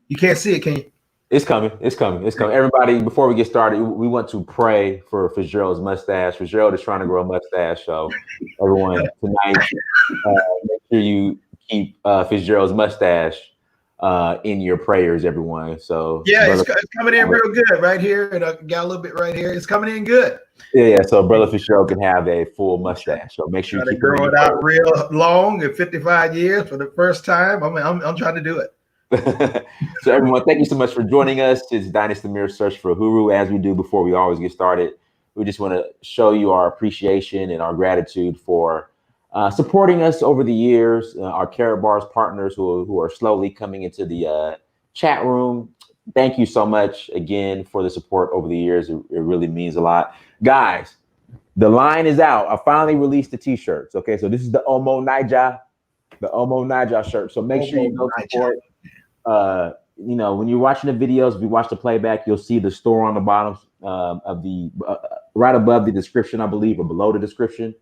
You can't see it, can you? It's coming. It's coming. It's coming. Everybody, before we get started, we want to pray for Fitzgerald's mustache. Fitzgerald is trying to grow a mustache, so everyone tonight, make sure you keep Fitzgerald's mustache in your prayers, everyone. So yeah, it's coming in real good right here, and I got a little bit right here. It's coming in good. Yeah. So Brother Fitzgerald can have a full mustache. So make sure you keep grow it out real long at 55 years for the first time. I'm trying to do it. So everyone, thank you so much for joining us. It's Dynasty Mirror Search for Huru. As we do before we always get started, we just want to show you our appreciation and our gratitude for supporting us over the years. Our Carrot Bars partners who are slowly coming into the chat room. Thank you so much again for the support over the years. It really means a lot. Guys, the line is out. I finally released the t-shirts. Okay, so this is the Omo Naija shirt. So make sure you go support. When you're watching the videos, if you watch the playback, you'll see the store on the bottom of the right above the description, I believe, or below the description.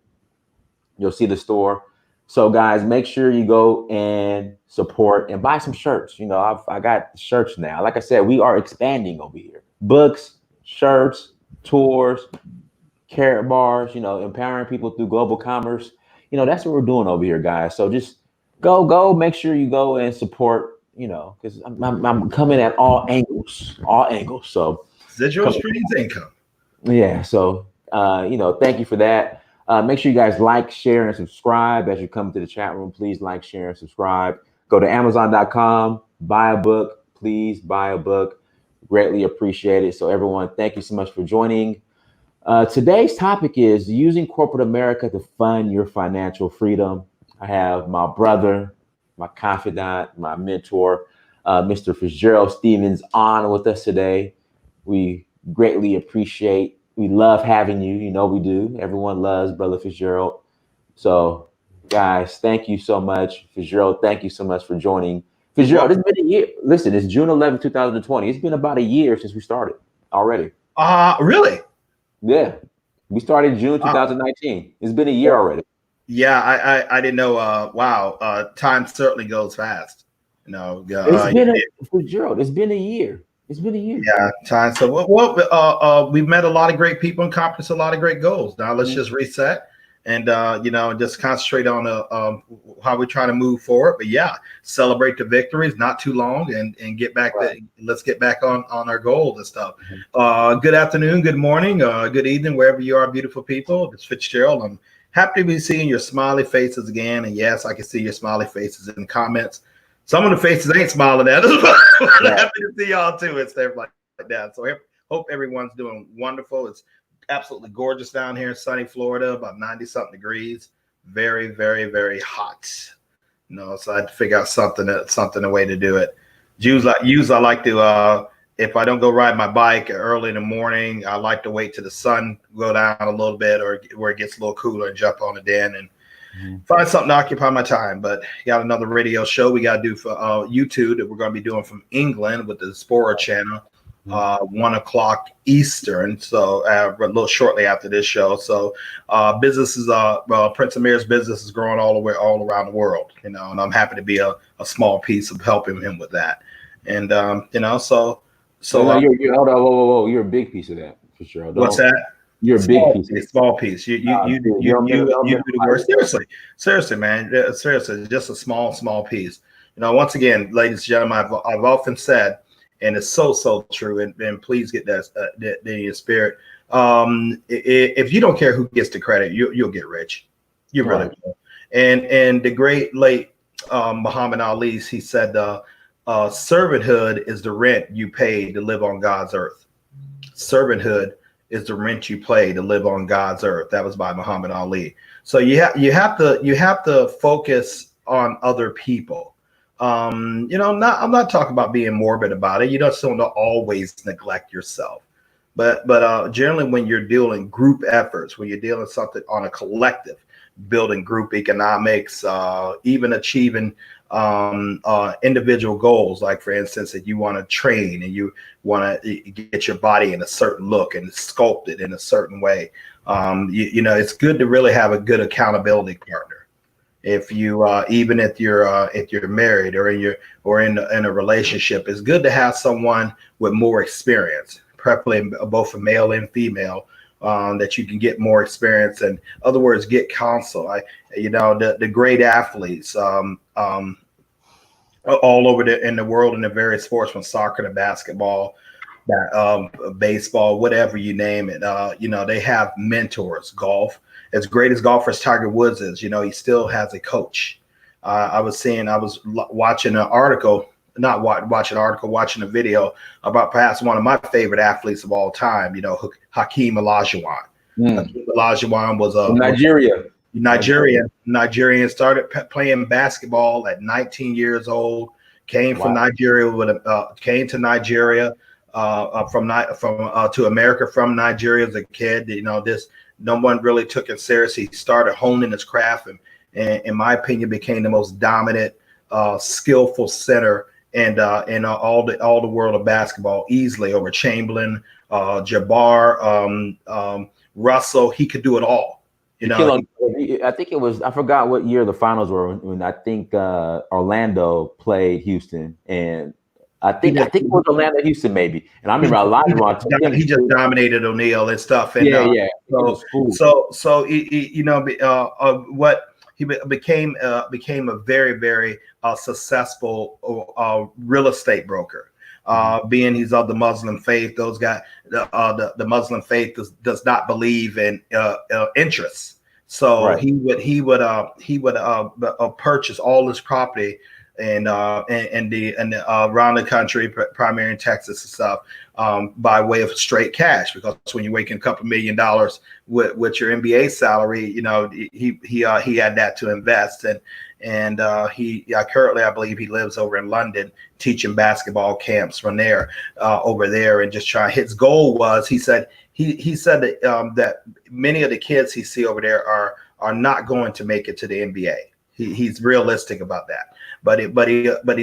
You'll see the store. So guys, make sure you go and support and buy some shirts. I got shirts now. Like I said, we are expanding over here. Books, shirts, tours, Carrot Bars, empowering people through global commerce. That's what we're doing over here, guys. So just go, make sure you go and support. Because I'm coming at all angles. So residual streams income. Yeah. So thank you for that. Make sure you guys like, share, and subscribe as you come to the chat room. Please like, share, and subscribe. Go to Amazon.com, buy a book. Please buy a book. Greatly appreciate it. So everyone, thank you so much for joining. Today's topic is using corporate America to fund your financial freedom. I have my brother, my confidant, my mentor, Mr. Fitzgerald Stephens on with us today. We greatly appreciate, we love having you. We do. Everyone loves Brother Fitzgerald. So guys, thank you so much. Fitzgerald, thank you so much for joining. Fitzgerald, it's been a year. Listen, it's June 11, 2020. It's been about a year since we started already. Really? Yeah. We started June 2019. It's been a year already. Yeah, I didn't know. Wow, time certainly goes fast. Fitzgerald, it's been a year. It's been a year. Yeah, time. So we've met a lot of great people and accomplished a lot of great goals. Now let's just reset and just concentrate on how we're trying to move forward. But yeah, celebrate the victories. Not too long, and get back. Right. Let's get back on our goals and stuff. Good afternoon, good morning, good evening, wherever you are, beautiful people. It's Fitzgerald. I'm happy to be seeing your smiley faces again. And yes, I can see your smiley faces in the comments. Some of the faces ain't smiling at us, but I'm happy to see y'all too. It's stuff like that. So hope everyone's doing wonderful. It's absolutely gorgeous down here in sunny Florida, about 90-something degrees. Very, very, very hot. So I had to figure out something a way to do it. I like to if I don't go ride my bike early in the morning, I like to wait till the sun go down a little bit or where it gets a little cooler and jump on it in and find something to occupy my time. But got another radio show we got to do for YouTube that we're going to be doing from England with the Spora channel, 1 o'clock Eastern. So a little shortly after this show. So businesses, Prince Amir's business is growing all around the world, and I'm happy to be a small piece of helping him with that. And, you're a big piece of that for sure. What's that? You're a big piece. Small piece. You do the work. Seriously, man. Seriously, just a small piece. Once again, ladies and gentlemen, I've often said, and it's so true. And please get that in your spirit. If you don't care who gets the credit, you'll get rich. You really will. And the great late Muhammad Ali, he said, servanthood is the rent you pay to live on God's earth. Servanthood is the rent you pay to live on God's earth. That was by Muhammad Ali. So you have to focus on other people. I'm not talking about being morbid about it. You don't always neglect yourself. But generally when you're dealing group efforts, when you're dealing something on a collective, building group economics, even achieving individual goals, like for instance, if you want to train and you want to get your body in a certain look and sculpt it in a certain way, it's good to really have a good accountability partner. if you even if you're married or in a relationship, it's good to have someone with more experience, preferably both a male and female, that you can get more experience. And in other words, get counsel. The great athletes all over in the world in the various sports, from soccer to basketball, baseball, whatever you name it. They have mentors. Golf, as great as golfers Tiger Woods is, he still has a coach. I was watching an article, not watching an article, watching a video about perhaps one of my favorite athletes of all time. Hakeem Olajuwon. Hakeem Olajuwon was from Nigeria. Nigerian, started playing basketball at 19 years old. Came from Nigeria came to Nigeria to America from Nigeria as a kid. No one really took it seriously. He started honing his craft, and in my opinion, became the most dominant, skillful center and in all the world of basketball, easily over Chamberlain, Jabbar, Russell. He could do it all. I think it was, I forgot what year the finals were when I think Orlando played Houston, and I think it was Orlando Houston maybe. And I remember a lot of he just dominated O'Neal and stuff. And what he became a very, very successful real estate broker. Being he's of the Muslim faith, those guys, the Muslim faith does not believe in interest. So he would purchase all this property and around the country, primarily in Texas and stuff, by way of straight cash. Because when you're making a couple $1 million with your NBA salary, he had that to invest. And currently, I believe he lives over in London, teaching basketball camps from there, over there, and just trying. His goal was, he said that many of the kids he see over there are not going to make it to the NBA. He's realistic about that. But he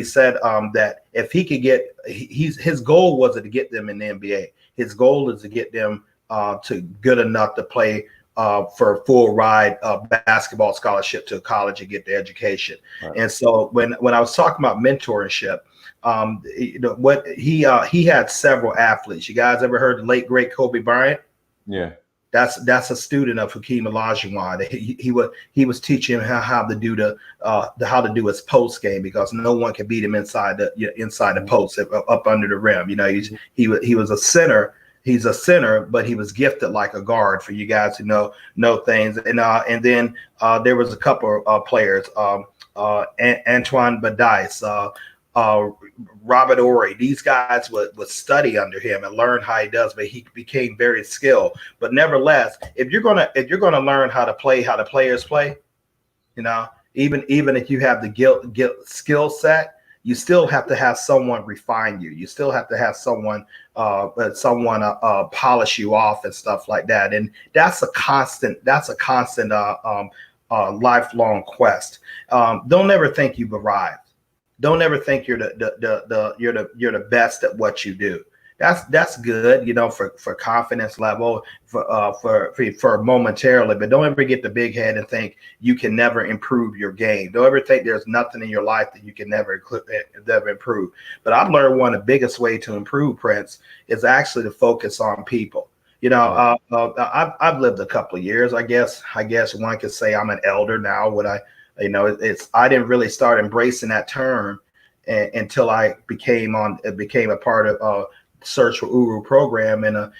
said that if he could get, his goal wasn't to get them in the NBA. His goal is to get them to good enough to play for a full ride basketball scholarship to college and get the education. Right. And so when I was talking about mentorship, what he had several athletes. You guys ever heard the late great Kobe Bryant? Yeah. That's a student of Hakeem Olajuwon. He was teaching him how to do his post game, because no one could beat him inside the post, up under the rim. He was a center. He's a center, but he was gifted like a guard, for you guys who know things. And then there was a couple of players, Antoine Badice, Robert Ory. These guys would study under him and learn how he does, but he became very skilled. But nevertheless, if you're gonna learn how to play how the players play, even if you have the skill set, you still have to have someone refine you. You still have to have someone polish you off and stuff like that. And that's a constant lifelong quest. Don't ever think you've arrived. Don't ever think you're the best at what you do. That's good, for confidence level, for momentarily, but don't ever get the big head and think you can never improve your game. Don't ever think there's nothing in your life that you can never improve. But I've learned one of the biggest way to improve, Prince, is actually to focus on people. I've lived a couple of years. I guess one could say I'm an elder now. I didn't really start embracing that term until I became a part of Search for Uru program, and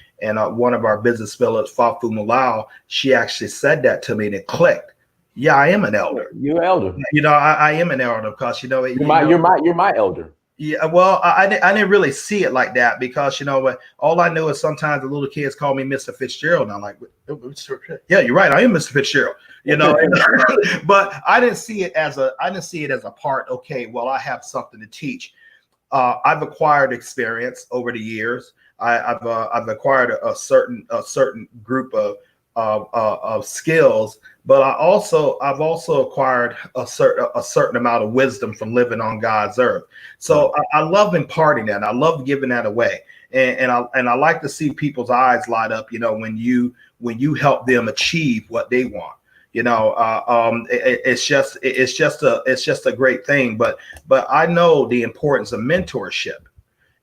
one of our business fellows, Fafu Mulao, she actually said that to me, and it clicked. Yeah, I am an elder. You're an elder. I am an elder, because you're my elder. Yeah, well, I didn't really see it like that, because all I know is sometimes the little kids call me Mr. Fitzgerald, and I'm like, yeah, you're right, I am Mr. Fitzgerald. But I didn't see it as a part. Okay, well, I have something to teach. I've acquired experience over the years. I've acquired a certain group of skills, but I've also acquired a certain amount of wisdom from living on God's earth. So I love imparting that. I love giving that away, and I like to see people's eyes light up. When you help them achieve what they want. It's just a great thing. But I know the importance of mentorship,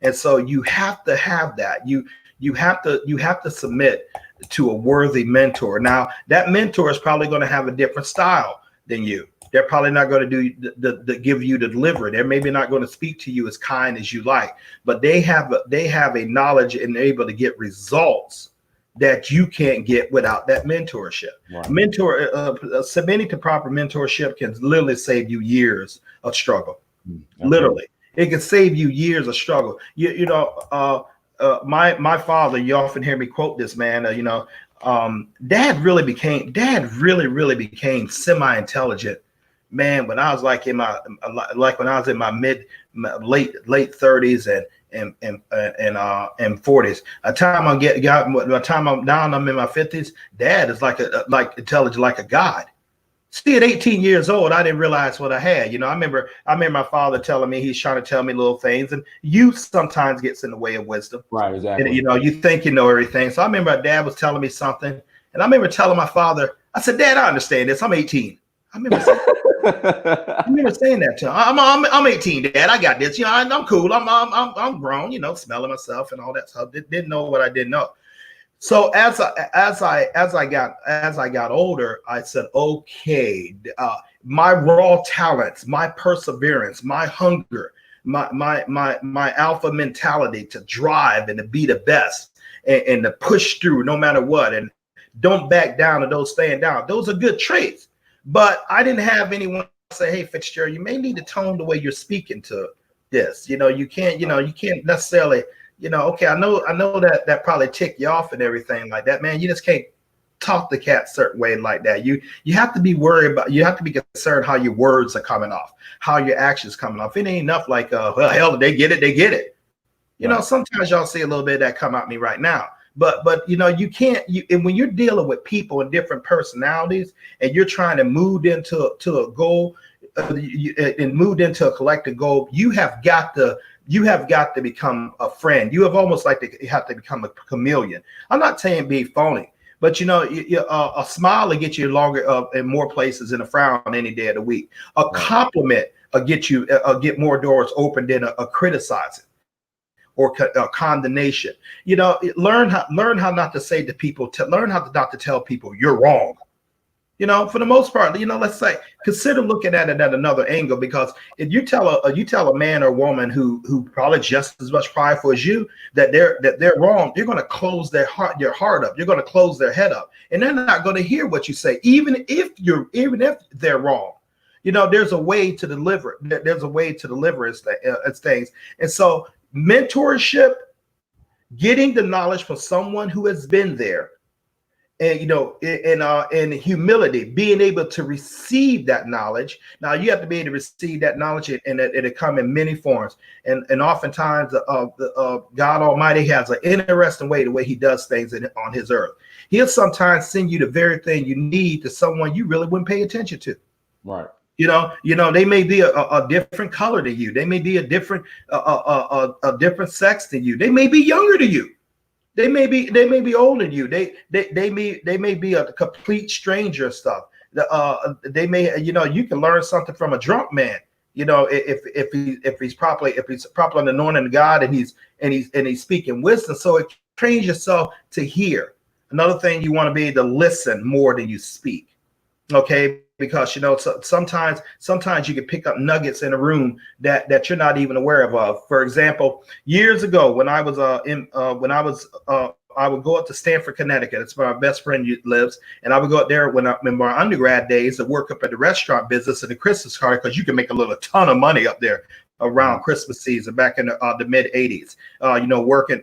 and so you have to have that. You have to submit to a worthy mentor. Now, that mentor is probably going to have a different style than you. They're probably not going to do the give you the delivery. They're maybe not going to speak to you as kind as you like, but they have a knowledge and able to get results that you can't get without that mentorship. Right. Submitting to proper mentorship can literally save you years of struggle. Okay. Literally, it can save you years of struggle. My father, you often hear me quote this, man. Dad really became semi-intelligent, man, when I was in my late 30s and 40s. By the time I'm in my 50s, Dad is like intelligent like a god. See, at 18 years old, I didn't realize what I had. I remember my father telling me, he's trying to tell me little things, and youth sometimes gets in the way of wisdom. Right, exactly. And you think you know everything. So I remember Dad was telling me something, and I remember telling my father, I said, Dad, I understand this. I'm 18. I remember saying that to him. I'm 18, Dad. I got this. I'm cool. I'm grown. Smelling myself and all that stuff. Didn't know what I didn't know. So as I got older, I said, okay, my raw talents, my perseverance, my hunger, my alpha mentality to drive and to be the best and to push through no matter what, and don't back down, and don't stand down. Those are good traits. But I didn't have anyone say, hey, Fitzgerald, you may need to tone the way you're speaking to this. You can't necessarily, okay, I know that probably tick you off and everything like that, man. You just can't talk the cat a certain way like that. You have to be worried about, you have to be concerned how your words are coming off, how your actions coming off. It ain't enough like, well, hell, they get it. Right. Sometimes y'all see a little bit of that come at me right now. But you can't. And when you're dealing with people and different personalities, and you're trying to move into a goal, and moved into a collective goal, you have got to become a friend. You have almost like you have to become a chameleon. I'm not saying be phony, but a smile will get you longer in more places than a frown any day of the week. A compliment will get more doors open than a criticizing or condemnation. Learn how not to say to people, learn how not to tell people you're wrong. For the most part, let's say, consider looking at it at another angle, because if you tell a man or woman who probably just as much prideful as you that they're wrong, you're going to close their heart up. You're going to close their head up, and they're not going to hear what you say, even if they're wrong. There's a way to deliver. There's a way to deliver as things, and so mentorship, getting the knowledge from someone who has been there, and in humility, being able to receive that knowledge. Now you have to be able to receive that knowledge, and it come in many forms. And oftentimes, God Almighty has an interesting way, the way He does things on His earth. He'll sometimes send you the very thing you need to someone you really wouldn't pay attention to. Right. They may be a different color than you. They may be a different sex than you. They may be younger than you. They may be older than you. They may be a complete stranger of stuff. They may, you can learn something from a drunk man. If he's properly anointed of God, and he's speaking wisdom. So train yourself to hear. Another thing, you want to be able to listen more than you speak. Okay. Because sometimes you can pick up nuggets in a room that you're not even aware of. For example, years ago, when I was I would go up to Stamford, Connecticut. It's where my best friend lives, and I would go up there in my undergrad days to work up at the restaurant business and the Christmas card, because you can make a ton of money up there around Christmas season back in the mid 80s.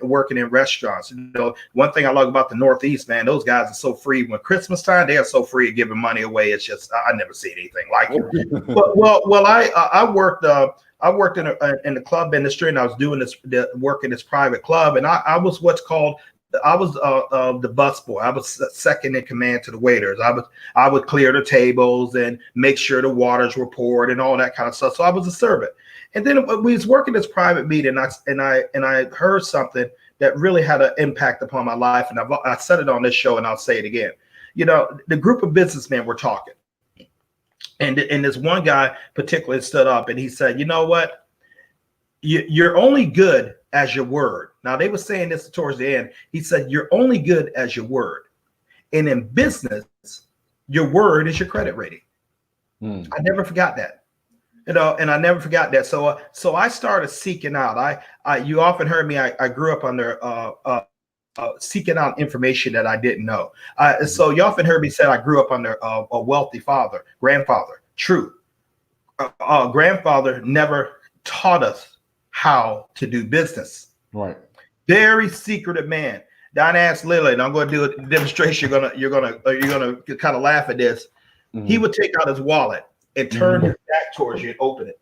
Working in restaurants. One thing I love about the Northeast, man, those guys are so free. When Christmas time, they are so free of giving money away. It's just, I never seen anything like it. I worked in the club industry, and I was doing work in this private club, and I was the busboy. I was second in command to the waiters. I would clear the tables and make sure the waters were poured and all that kind of stuff. So I was a servant. And then we was working this private meeting, and I heard something that really had an impact upon my life. And I said it on this show, and I'll say it again. the group of businessmen were talking. And this one guy particularly stood up and he said, you know what? You're only good as your word. Now, they were saying this towards the end. He said, you're only good as your word. And in business, your word is your credit rating. I never forgot that. And I never forgot that. So I started seeking out. You often heard me. I grew up under seeking out information that I didn't know. So you often heard me say I grew up under a wealthy grandfather. True. Grandfather never taught us how to do business. Right. Very secretive man. Don asked Lily, and I'm going to do a demonstration. You're gonna kind of laugh at this. He would take out his wallet and turn his back towards you and open it.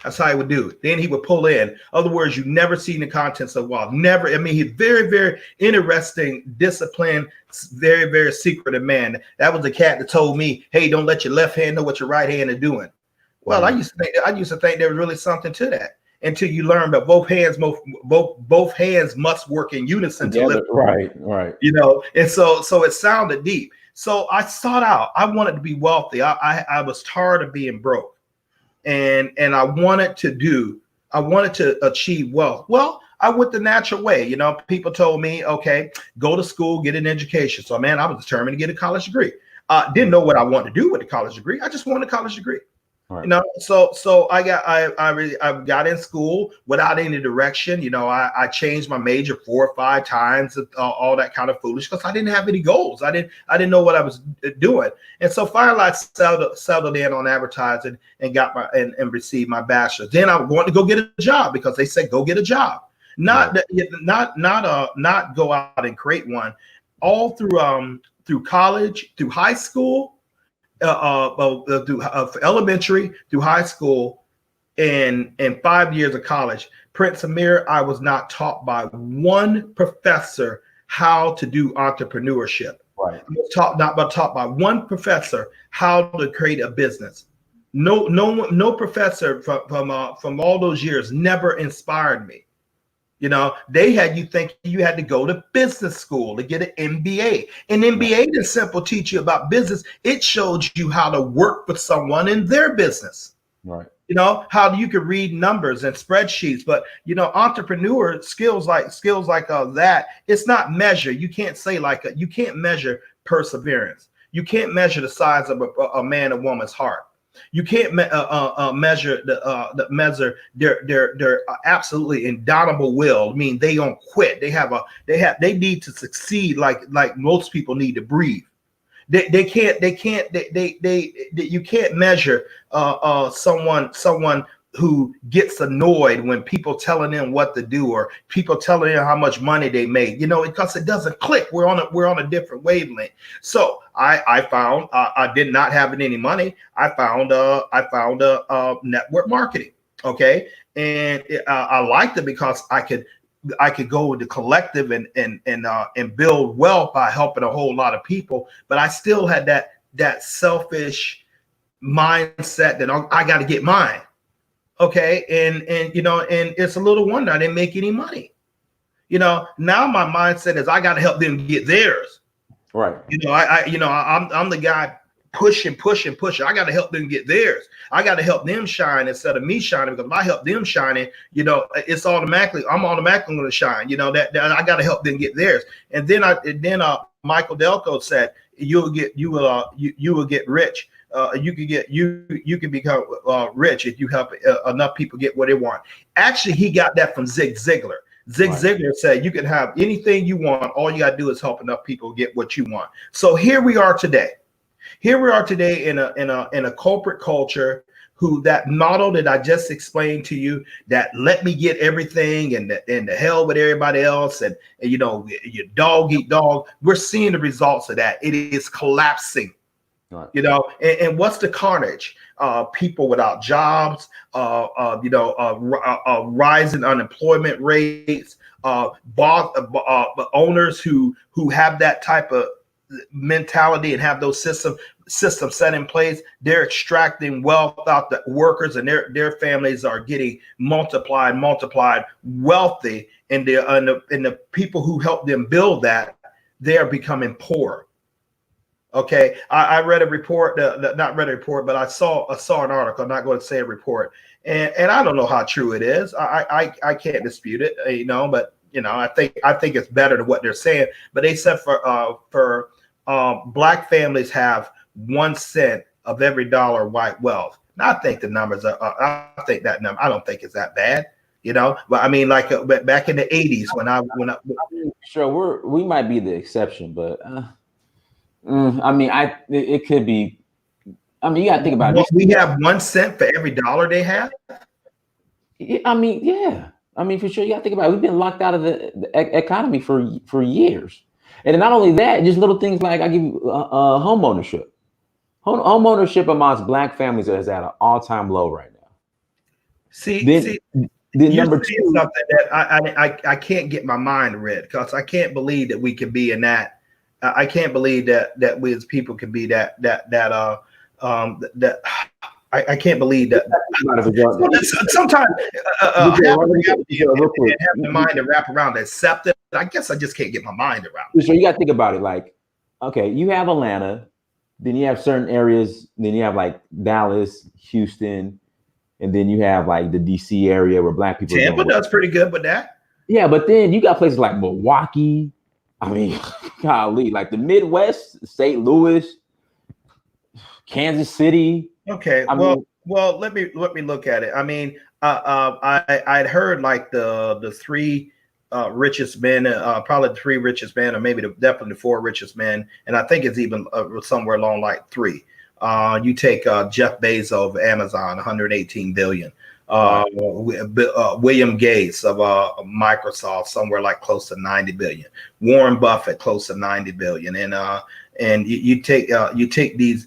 That's how he would do it. Then he would pull in. Other words, you've never seen the contents of the wallet. Never. I mean, he's very, very interesting, disciplined, very, very secretive man. That was the cat that told me, "Hey, don't let your left hand know what your right hand is doing." Well, I used to think there was really something to that until you learn that both hands must work in unison together. Right. And so it sounded deep. So I sought out. I wanted to be wealthy. I was tired of being broke. And I wanted to achieve wealth. Well, I went the natural way. People told me, okay, go to school, get an education. So, man, I was determined to get a college degree. Didn't know what I wanted to do with a college degree. I just wanted a college degree. Right. So I got in school without any direction. I changed my major 4 or 5 times, all that kind of foolish, because I didn't have any goals. I didn't know what I was doing. And so finally I settled in on advertising and got and received my bachelor's. Then I wanted to go get a job because they said, go get a job. Not go out and create one. All through college, through high school, through elementary, through high school, and 5 years of college. Prince Amir, I was not taught by one professor how to do entrepreneurship. Right. I was taught by one professor how to create a business. No professor from all those years never inspired me. They had you think you had to go to business school to get an MBA. An MBA didn't simply teach you about business. It showed you how to work with someone in their business. Right. How you could read numbers and spreadsheets. But, entrepreneur skills like that, it's not measured. You can't say you can't measure perseverance. You can't measure the size of a man or woman's heart. You can't measure their absolutely indomitable will. I mean, they don't quit. They need to succeed like most people need to breathe. You can't measure someone who gets annoyed when people telling them what to do or people telling them how much money they make, because it doesn't click. We're on a different wavelength. So I found I did not have any money. I found network marketing. Okay. And I liked it because I could go into collective and build wealth by helping a whole lot of people. But I still had that selfish mindset that I got to get mine. Okay. And it's a little wonder I didn't make any money. Now my mindset is I got to help them get theirs. Right. I'm the guy pushing. I got to help them get theirs. I got to help them shine instead of me shining, because if I help them shining, it's I'm automatically going to shine. That I got to help them get theirs. And then Michael Delco said, you will get rich. You can become rich if you help enough people get what they want. Actually, he got that from Zig Ziglar. Ziglar said you can have anything you want. All you got to do is help enough people get what you want. So here we are today. Here we are today in a corporate culture who that model that I just explained to you, that let me get everything and the hell with everybody else and you dog eat dog. We're seeing the results of that. It is collapsing. Right. And what's the carnage? People without jobs, rising unemployment rates, owners who have that type of mentality and have those systems set in place. They're extracting wealth out the workers, and their families are getting multiplied wealthy, and the people who help them build that, they are becoming poor. Okay, I read a report, not read a report, but I saw an article. I'm not going to say a report, and I don't know how true it is. I can't dispute it, but I think it's better than what they're saying. But they said for black families have 1 cent of every dollar white wealth. Now I think the numbers are. I think that number. I don't think it's that bad. But I mean, like back in the '80s when I sure we might be the exception, but. I mean, it could be. I mean, you got to think about it. We have 1 cent for every dollar they have. I mean, yeah. I mean, for sure, you got to think about it. We've been locked out of the economy for years, and not only that, just little things like I give you home ownership. Home ownership amongst black families is at an all-time low right now. See, number two, something that I can't get my mind read, because I can't believe that we can be in that. I can't believe that we as people can be that I can't believe that. Sometimes have the mind to wrap around, accept it. I guess I just can't get my mind around it. So you got to think about it. Like, okay, you have Atlanta, then you have certain areas, then you have like Dallas, Houston, and then you have like the DC area where black people. Tampa does pretty good with that. Yeah, but then you got places like Milwaukee. I mean, golly, like the Midwest, St. Louis, Kansas City. Okay, well, let me look at it. I mean, I'd heard like the three richest men, probably the three richest men, or maybe definitely the four richest men, and I think it's even somewhere along like three. You take Jeff Bezos of Amazon, 118 billion. William Gates of Microsoft, somewhere like close to 90 billion. Warren Buffett, close to 90 billion. And you take those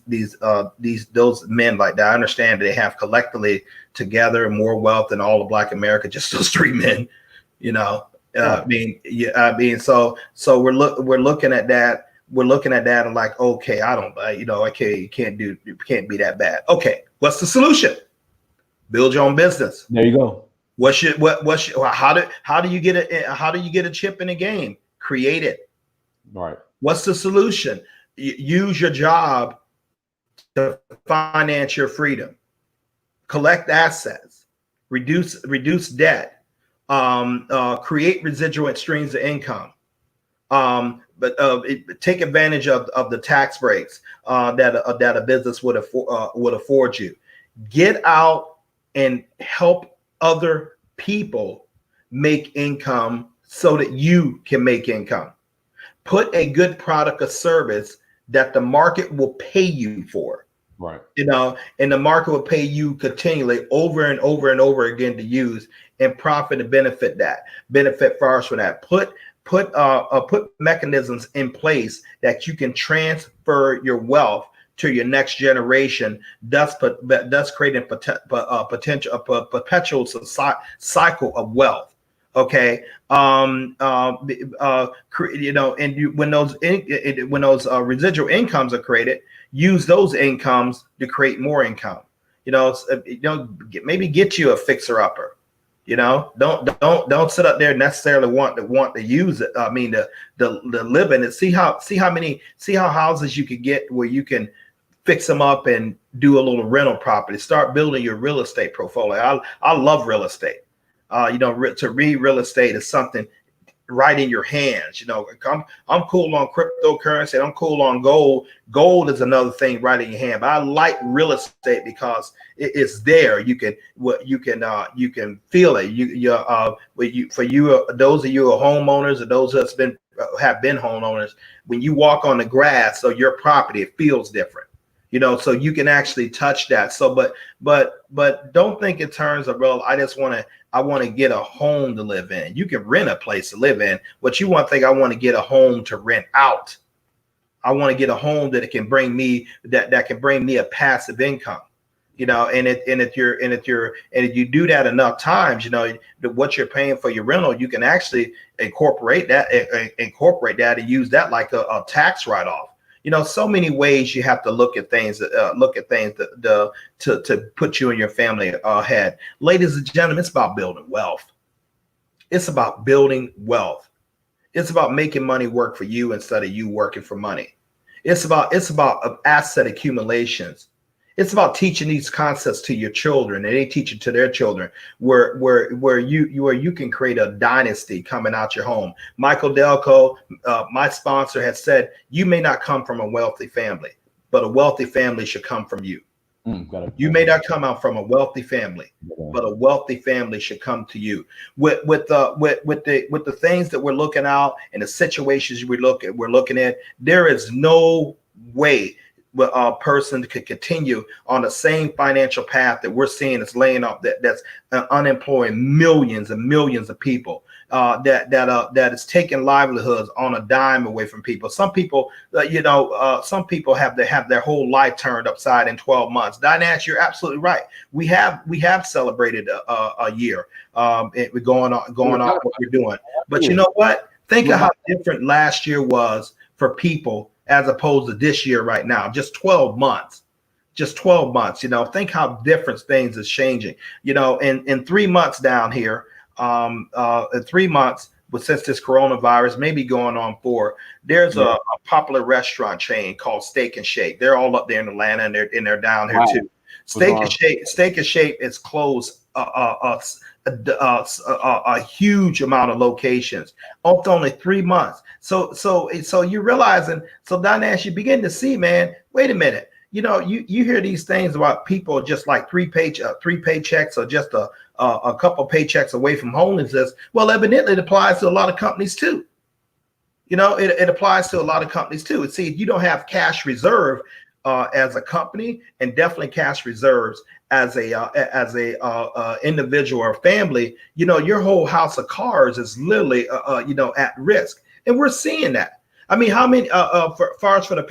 men like that. I understand they have collectively together more wealth than all of Black America. Just those three men, I mean, so we're looking at that. We're looking at that and like, okay, you can't be that bad. Okay, what's the solution? Build your own business. There you go. How do you get a chip in the game? Create it. Right. What's the solution? Use your job to finance your freedom. Collect assets. Reduce debt. Create residual streams of income. But take advantage of the tax breaks that a business would afford you. Get out and help other people make income so that you can make income. Put a good product or service that the market will pay you for. Right. And the market will pay you continually over and over and over again to use and profit and benefit far from that. Put mechanisms in place that you can transfer your wealth to your next generation, thus creating a perpetual cycle of wealth. Okay, when those residual incomes are created, use those incomes to create more income. Maybe get you a fixer upper. Don't sit up there necessarily want to use it. I mean, the live in it. See how houses you could get where you can fix them up and do a little rental property. Start building your real estate portfolio. I love real estate. To read real estate is something right in your hands. I'm cool on cryptocurrency. I'm cool on gold. Gold is another thing right in your hand. But I like real estate because it's there. You can feel it. Those of you who are homeowners, or those that have been homeowners, when you walk on the grass or your property, it feels different. So you can actually touch that. So, but don't think in terms of, well, I want to get a home to live in. You can rent a place to live in, but you want to think, I want to get a home to rent out. I want to get a home that can bring me a passive income. And if you do that enough times, what you're paying for your rental, you can actually incorporate that and use that like a tax write-off. So many ways you have to look at things to put you and your family ahead. Ladies and gentlemen, it's about building wealth. It's about building wealth. It's about making money work for you instead of you working for money. It's about asset accumulations. It's about teaching these concepts to your children, and they teach it to their children, where you can create a dynasty coming out your home. Michael Delco, my sponsor, has said, you may not come from a wealthy family, but a wealthy family should come from you. You may not come out from a wealthy family, but a wealthy family should come to you. With the things that we're looking out and the situations we're looking at, there is no way a person could continue on the same financial path that we're seeing is laying up, that's unemploying millions and millions of people, that is taking livelihoods on a dime away from people. Some people, some people have their whole life turned upside in 12 months. Diane, you're absolutely right. We have celebrated a year. We're going on what we're doing. But you know what? Think of how different last year was for people as opposed to this year right now. Just 12 months. Think how different things is changing. In 3 months down here, in 3 months, but since this coronavirus may be going on 4, there's a popular restaurant chain called Steak and Shake. They're all up there in Atlanta, and they're down here too. Steak and Shake is closed a huge amount of locations after only 3 months. So you're realizing, so Diane, you begin to see, man, wait a minute. You hear these things about people just like three paychecks or just a couple paychecks away from homelessness. Well, evidently it applies to a lot of companies too. It applies to a lot of companies too. And see, if you don't have cash reserve as a company, and definitely cash reserves as a individual or family, your whole house of cards is literally at risk, and we're seeing that. I mean, how many for the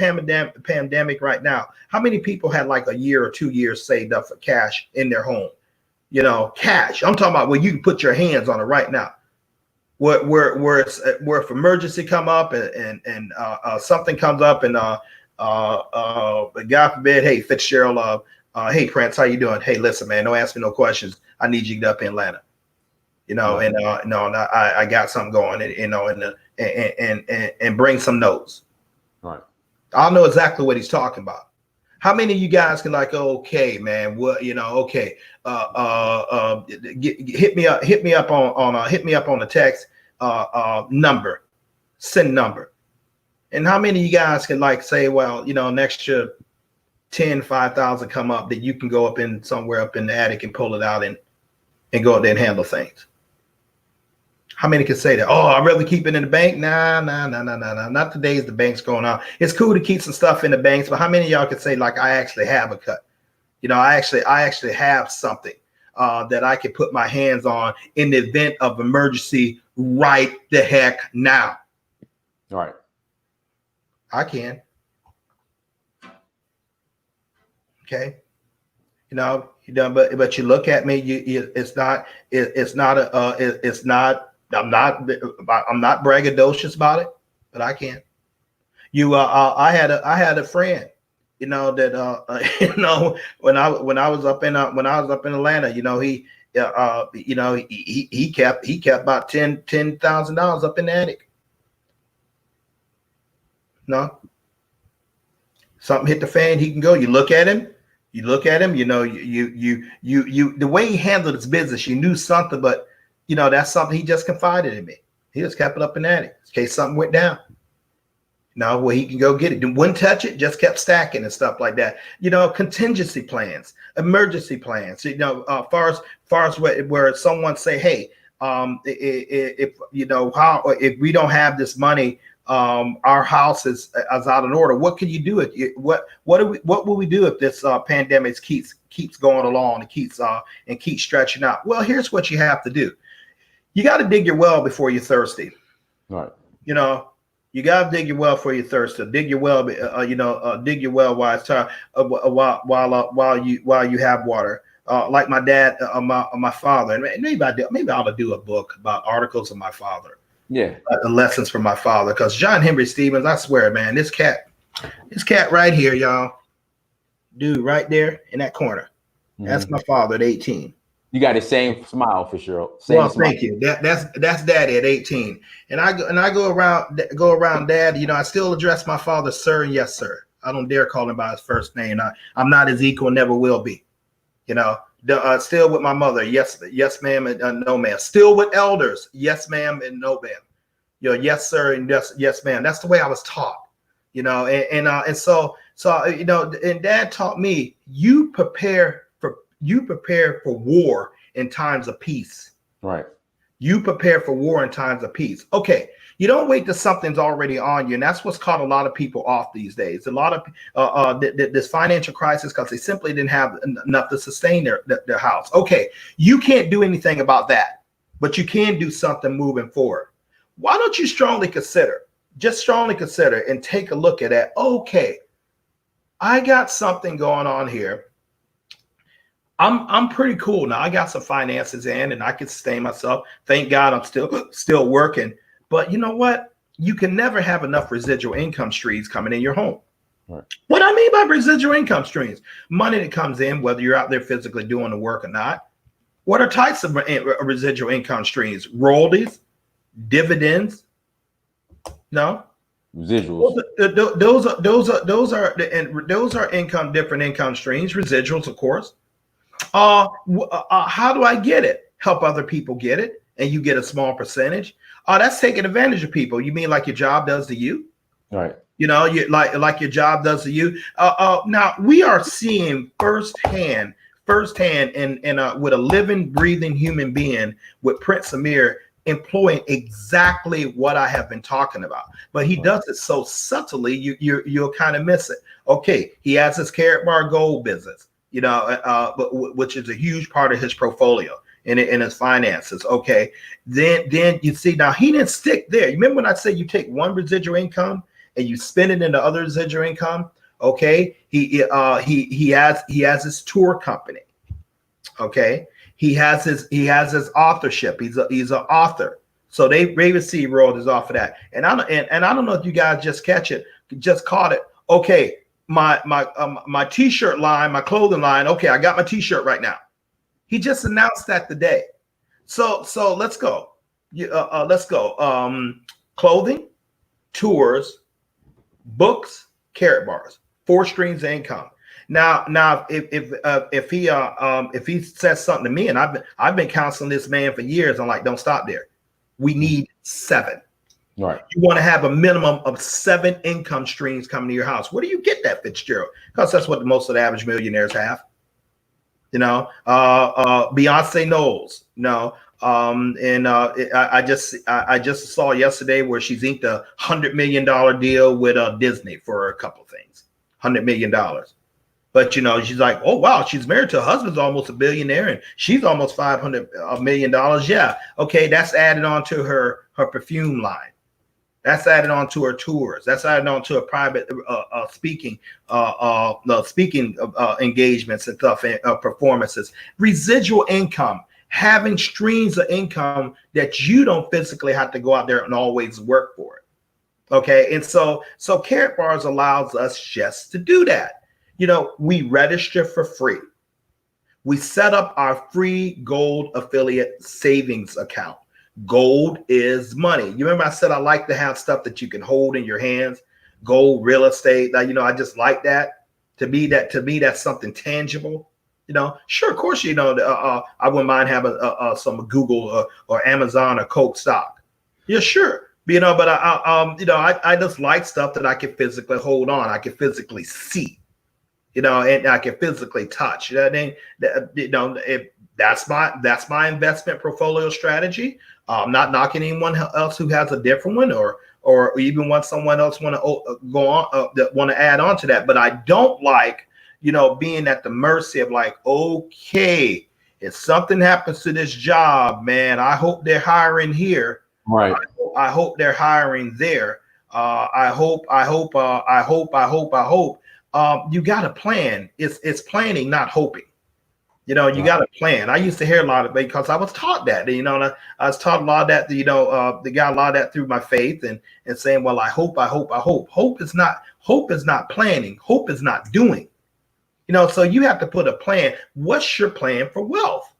pandemic right now, how many people had like a year or 2 years saved up for cash in their home? Cash. I'm talking about where you can put your hands on it right now. Where if emergency come up and something comes up and God forbid, hey, Fitzgerald, hey, Prince, how you doing? Hey, listen, man, don't ask me no questions. I need you to get up in Atlanta. I got something going, and bring some notes. Right. I'll know exactly what he's talking about. How many of you guys can okay, man, what, okay, hit me up on the text number, send number. And how many of you guys can say, well, next year 5,000 come up that you can go up in somewhere up in the attic and pull it out and go up there and handle things? How many can say that? Oh, I'd rather keep it in the bank. Nah. Not the days the bank's going on. It's cool to keep some stuff in the banks, but how many of y'all could say I actually have a cut? I actually have something that I can put my hands on in the event of emergency right the heck now. All right. I can. Okay. But you look at me, I'm not braggadocious about it, but I can. I had a friend, that when I was up in Atlanta, he kept about $10,000 up in the attic. No, something hit the fan, he can go. You look at him, the way he handled his business, you knew something, but that's something he just confided in me. He just kept it up in the attic in case something went down. Where he can go get it. Wouldn't touch it, just kept stacking and stuff like that. Contingency plans, emergency plans. Far as where someone say, hey, if we don't have this money, our house is out of order. What can you do? What will we do if this pandemic keeps going along and keeps stretching out? Well, here's what you have to do. You got to dig your well before you're thirsty. All right. You got to dig your well before you're thirsty. Dig your well, dig your well while it's time, while you have water. Like my dad, my father, and maybe I ought to do a book about articles of my father. Yeah, the lessons from my father, because John Henry Stephens, I swear, man, this cat right here, y'all, dude, right there in that corner, that's my father at 18. You got the same smile, Fitzgerald. Same Well, smile. thank you. That's daddy at 18. And I go around dad, I still address my father, sir, and yes, sir. I don't dare call him by his first name. I'm not his equal, never will be. Still with my mother, yes, ma'am, and no, ma'am. Still with elders, yes, ma'am, and no, ma'am. Yes, sir, and yes, ma'am. That's the way I was taught. And so and dad taught me you prepare for war in times of peace. Right. You prepare for war in times of peace. Okay. You don't wait till something's already on you. And that's what's caught a lot of people off these days. A lot of this financial crisis, because they simply didn't have enough to sustain their house. Okay. You can't do anything about that, but you can do something moving forward. Why don't you strongly consider and take a look at that? Okay. I got something going on here. I'm pretty cool now. I got some finances in, and I can sustain myself. Thank God I'm still working. But you know what? You can never have enough residual income streams coming in your home. Right. What I mean by residual income streams, money that comes in, whether you're out there physically doing the work or not. What are types of residual income streams? Royalties, dividends. No. Residuals. Those are different income streams. Residuals, of course. How do I get it? Help other people get it, and you get a small percentage. That's taking advantage of people. You mean like your job does to you? Right. You like your job does to you. Now we are seeing firsthand, and with a living, breathing human being, with Prince Amir employing exactly what I have been talking about. But he does it so subtly, you'll kind of miss it. Okay, he has his Carrot Bar Gold business, which is a huge part of his portfolio in his finances. Okay, then you see, now he didn't stick there. You remember when I said you take one residual income and you spend it into other residual income? Okay, he has his tour company. Okay, he has his authorship. He's an author, so they receive royalties off of that. And I don't know if you guys just caught it. Okay, my t-shirt line, my clothing line. Okay, I got my t-shirt right now. He just announced that today. So let's go. Let's go. Clothing, tours, books, Carrot Bars, 4 streams of income. Now, if he says something to me, and I've been counseling this man for years, I'm like, don't stop there. We need 7. Right. You want to have a minimum of 7 income streams coming to your house. Where do you get that, Fitzgerald? Because that's what most of the average millionaires have. Beyonce Knowles, I just saw yesterday where she's inked a $100 million deal with Disney for a couple of things, $100 million. But she's like, oh wow, she's married to her husband's almost a billionaire, and she's almost $500 million. Yeah, okay, that's added on to her perfume line. That's added on to her tours. That's added on to her private speaking engagements and stuff, and performances. Residual income, having streams of income that you don't physically have to go out there and always work for it. Okay, and so Carrot Bars allows us just to do that. We register for free. We set up our free gold affiliate savings account. Gold is money. You remember I said I like to have stuff that you can hold in your hands. Gold, real estate. I just like that. To me, that's something tangible. Sure, of course, I wouldn't mind having some Google or Amazon or Coke stock. Yeah, sure. But I just like stuff that I can physically hold on. I can physically see. And I can physically touch. If that's my investment portfolio strategy. I'm not knocking anyone else who has a different one, or even want someone else want to go on that want to add on to that. But I don't like, being at the mercy of like, okay, if something happens to this job, man, I hope they're hiring here. Right. I hope they're hiring there. I hope. You got to plan. It's planning, not hoping. You got to plan. I used to hear a lot of it because I was taught that. I was taught a lot of that. They got a lot of that through my faith and saying, well, I hope. Hope is not planning. Hope is not doing. So you have to put a plan. What's your plan for wealth?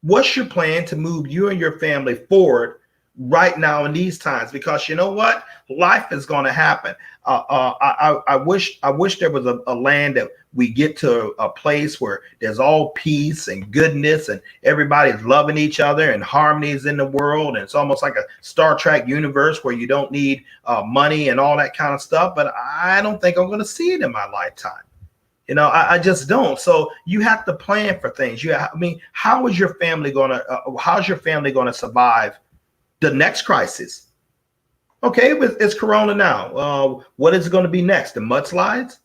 What's your plan to move you and your family forward right now in these times? Because you know what, life is going to happen. I wish there was a land that we get to a place where there's all peace and goodness and everybody's loving each other and harmony is in the world. And it's almost like a Star Trek universe where you don't need money and all that kind of stuff. But I don't think I'm going to see it in my lifetime. I just don't. So you have to plan for things. How is your family how's your family going to survive the next crisis? Okay, it's Corona now. What is it going to be next? The mudslides?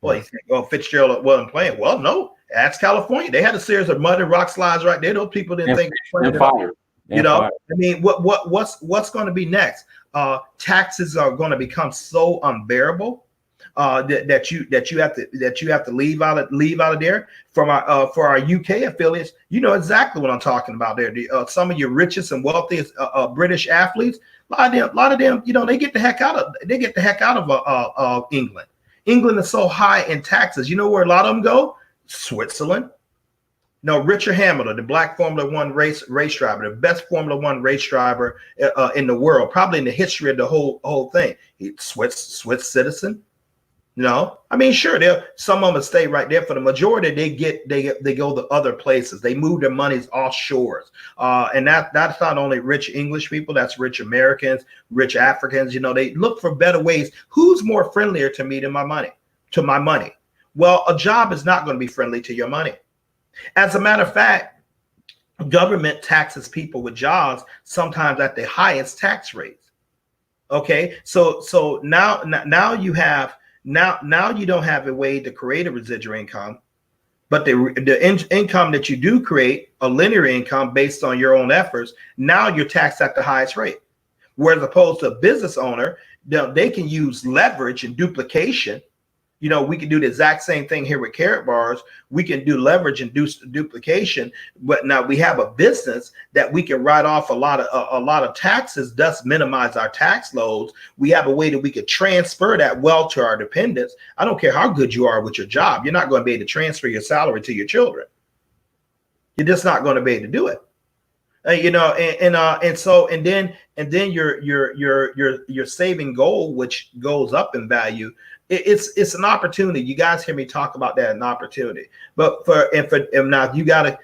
Well, you think, Fitzgerald wasn't playing. Well, no, that's California. They had a series of mud and rock slides right there. Those people didn't think they were playing. Fire. What's going to be next? Taxes are going to become so unbearable that you have to leave out of there. For our UK affiliates, you know exactly what I'm talking about there. Some of your richest and wealthiest British athletes, a lot of them, they get the heck out of England. England is so high in taxes. You know where a lot of them go? Switzerland. No, Richard Hamilton, the black Formula One race driver, the best Formula One race driver in the world, probably in the history of the whole thing. He's Swiss citizen. Sure, some of them stay right there. For the majority, they go to other places. They move their monies offshores, and that's not only rich English people. That's rich Americans, rich Africans. They look for better ways. Who's more friendlier to me than my money? To my money? Well, a job is not going to be friendly to your money. As a matter of fact, government taxes people with jobs sometimes at the highest tax rates. Okay, so now you have. Now you don't have a way to create a residual income, but the income that you do create, a linear income based on your own efforts, now you're taxed at the highest rate. Whereas opposed to a business owner, they can use leverage and duplication. We can do the exact same thing here with Carrot Bars. We can do leverage and duplication, but now we have a business that we can write off a lot of taxes, thus minimize our tax loads. We have a way that we could transfer that wealth to our dependents. I don't care how good you are with your job. You're not going to be able to transfer your salary to your children. You're just not going to be able to do it. And then your saving goal, which goes up in value, it's an opportunity. You guys hear me talk about that, an opportunity. But now you got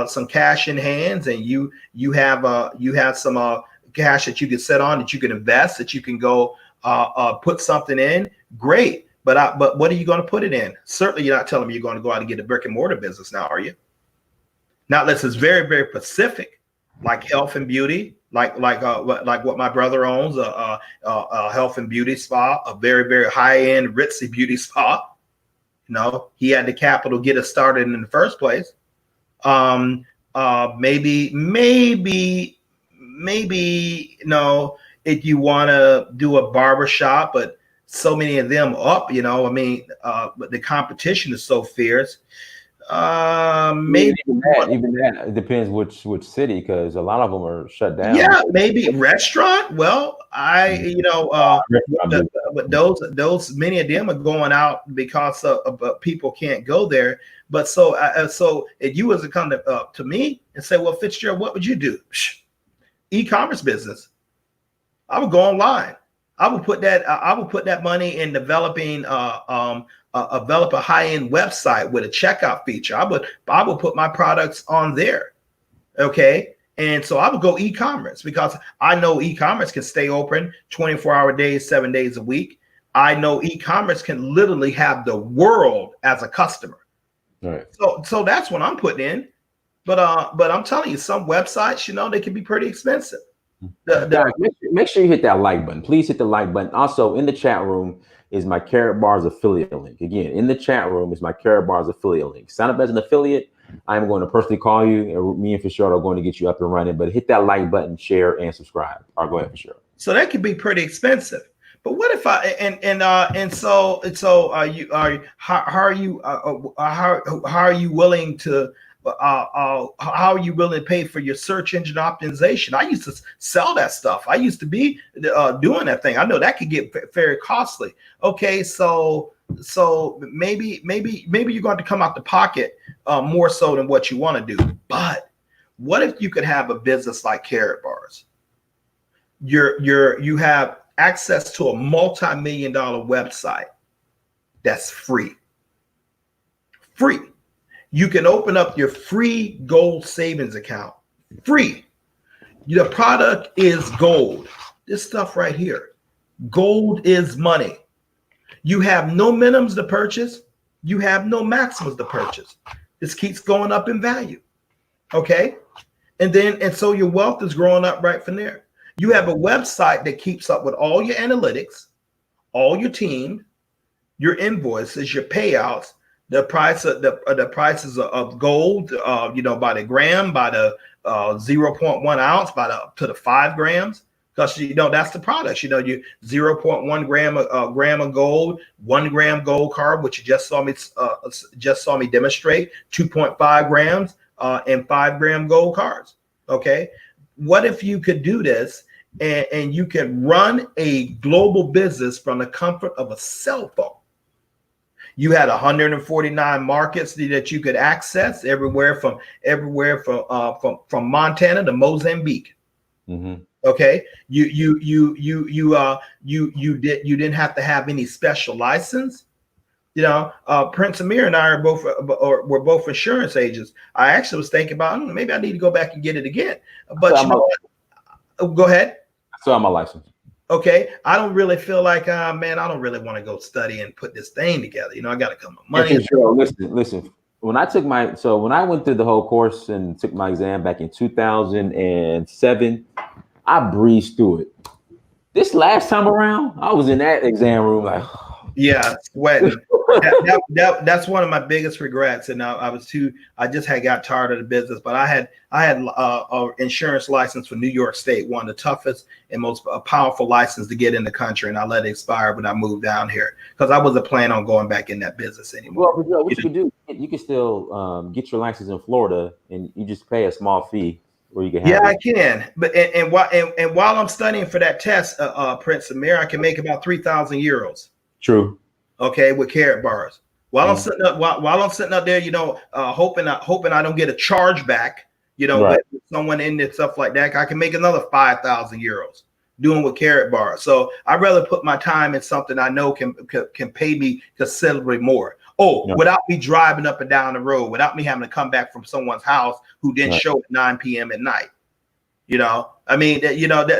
some cash in hands, and you have some cash that you can set on, that you can invest, that you can go put something in. Great, but what are you going to put it in? Certainly, you're not telling me you're going to go out and get a brick and mortar business now, are you? Now, this is very, very specific, like health and beauty, like what my brother owns, a health and beauty spa, a very, very high-end, ritzy beauty spa. He had the capital to get us started in the first place. Maybe, if you want to do a barber shop, but so many of them up, but the competition is so fierce. Maybe even that it depends which city, because a lot of them are shut down. Yeah, maybe restaurant. Well, but those many of them are going out because people can't go there. But so if you was to come to me and say, well, Fitzgerald, what would you do? E-commerce business. I would go online. I would put that money in developing develop a high-end website with a checkout feature. I would put my products on there. Okay. And so I would go e-commerce, because I know e-commerce can stay open 24-hour days, 7 days a week. I know e-commerce can literally have the world as a customer. All right. So that's what I'm putting in. But I'm telling you, some websites, they can be pretty expensive. Make sure you hit that like button. Please hit the like button. Also, in the chat room is my Carrot Bars affiliate link. Again, in the chat room is my Carrot Bars affiliate link. Sign up as an affiliate. I'm going to personally call you, and me and Fitzgerald are going to get you up and running. But hit that like button, share, and subscribe. All right, go ahead, Fitzgerald. So that could be pretty expensive. But what if how are you willing to how are you willing to pay for your search engine optimization? I used to sell that stuff. I used to be doing that thing. I know that could get very costly. Okay, so maybe you're going to come out the pocket more so than what you want to do. But What if you could have a business like Carrot Bars? You have access to a multi-million-dollar website that's free. Free. You can open up your free gold savings account. Free. The product is gold. This stuff right here. Gold is money. You have no minimums to purchase. You have no maximums to purchase. This keeps going up in value. Okay? And so your wealth is growing up right from there. You have a website that keeps up with all your analytics, all your team, your invoices, your payouts, the prices of gold, by the gram, by the 0.1 ounce, to the 5 grams, because that's the products. You 0.1 gram of gold, 1 gram gold card, which you just saw me demonstrate, 2.5 grams, and 5 gram gold cards. Okay, what if you could do this and you can run a global business from the comfort of a cell phone? You had 149 markets that you could access everywhere from Montana to Mozambique. Mm-hmm. Okay, you didn't have to have any special license. Prince Amir and I were both insurance agents. I actually was thinking about maybe I need to go back and get it again. But go ahead. So I'm a license. Okay, I don't really feel like, man, I don't really want to go study and put this thing together. I got to come with money. Yeah, sure. Listen. When I went through the whole course and took my exam back in 2007, I breezed through it. This last time around, I was in that exam room like, yeah, sweating. That's one of my biggest regrets. And I just had got tired of the business, but I had an insurance license for New York State, one of the toughest and most powerful license to get in the country. And I let it expire when I moved down here because I wasn't planning on going back in that business anymore. Well, what you can do, you can still get your license in Florida and you just pay a small fee where you can have I can. But and while I'm studying for that test, Prince Amir, I can make about 3,000 euros. True. Okay, with Carrot Bars. While I'm sitting up there, hoping I don't get a charge back, right, with someone in it, stuff like that, I can make another 5,000 euros doing with Carrot Bars. So I'd rather put my time in something I know can pay me considerably more. Without me driving up and down the road, without me having to come back from someone's house who didn't show at 9 p.m. at night. I mean,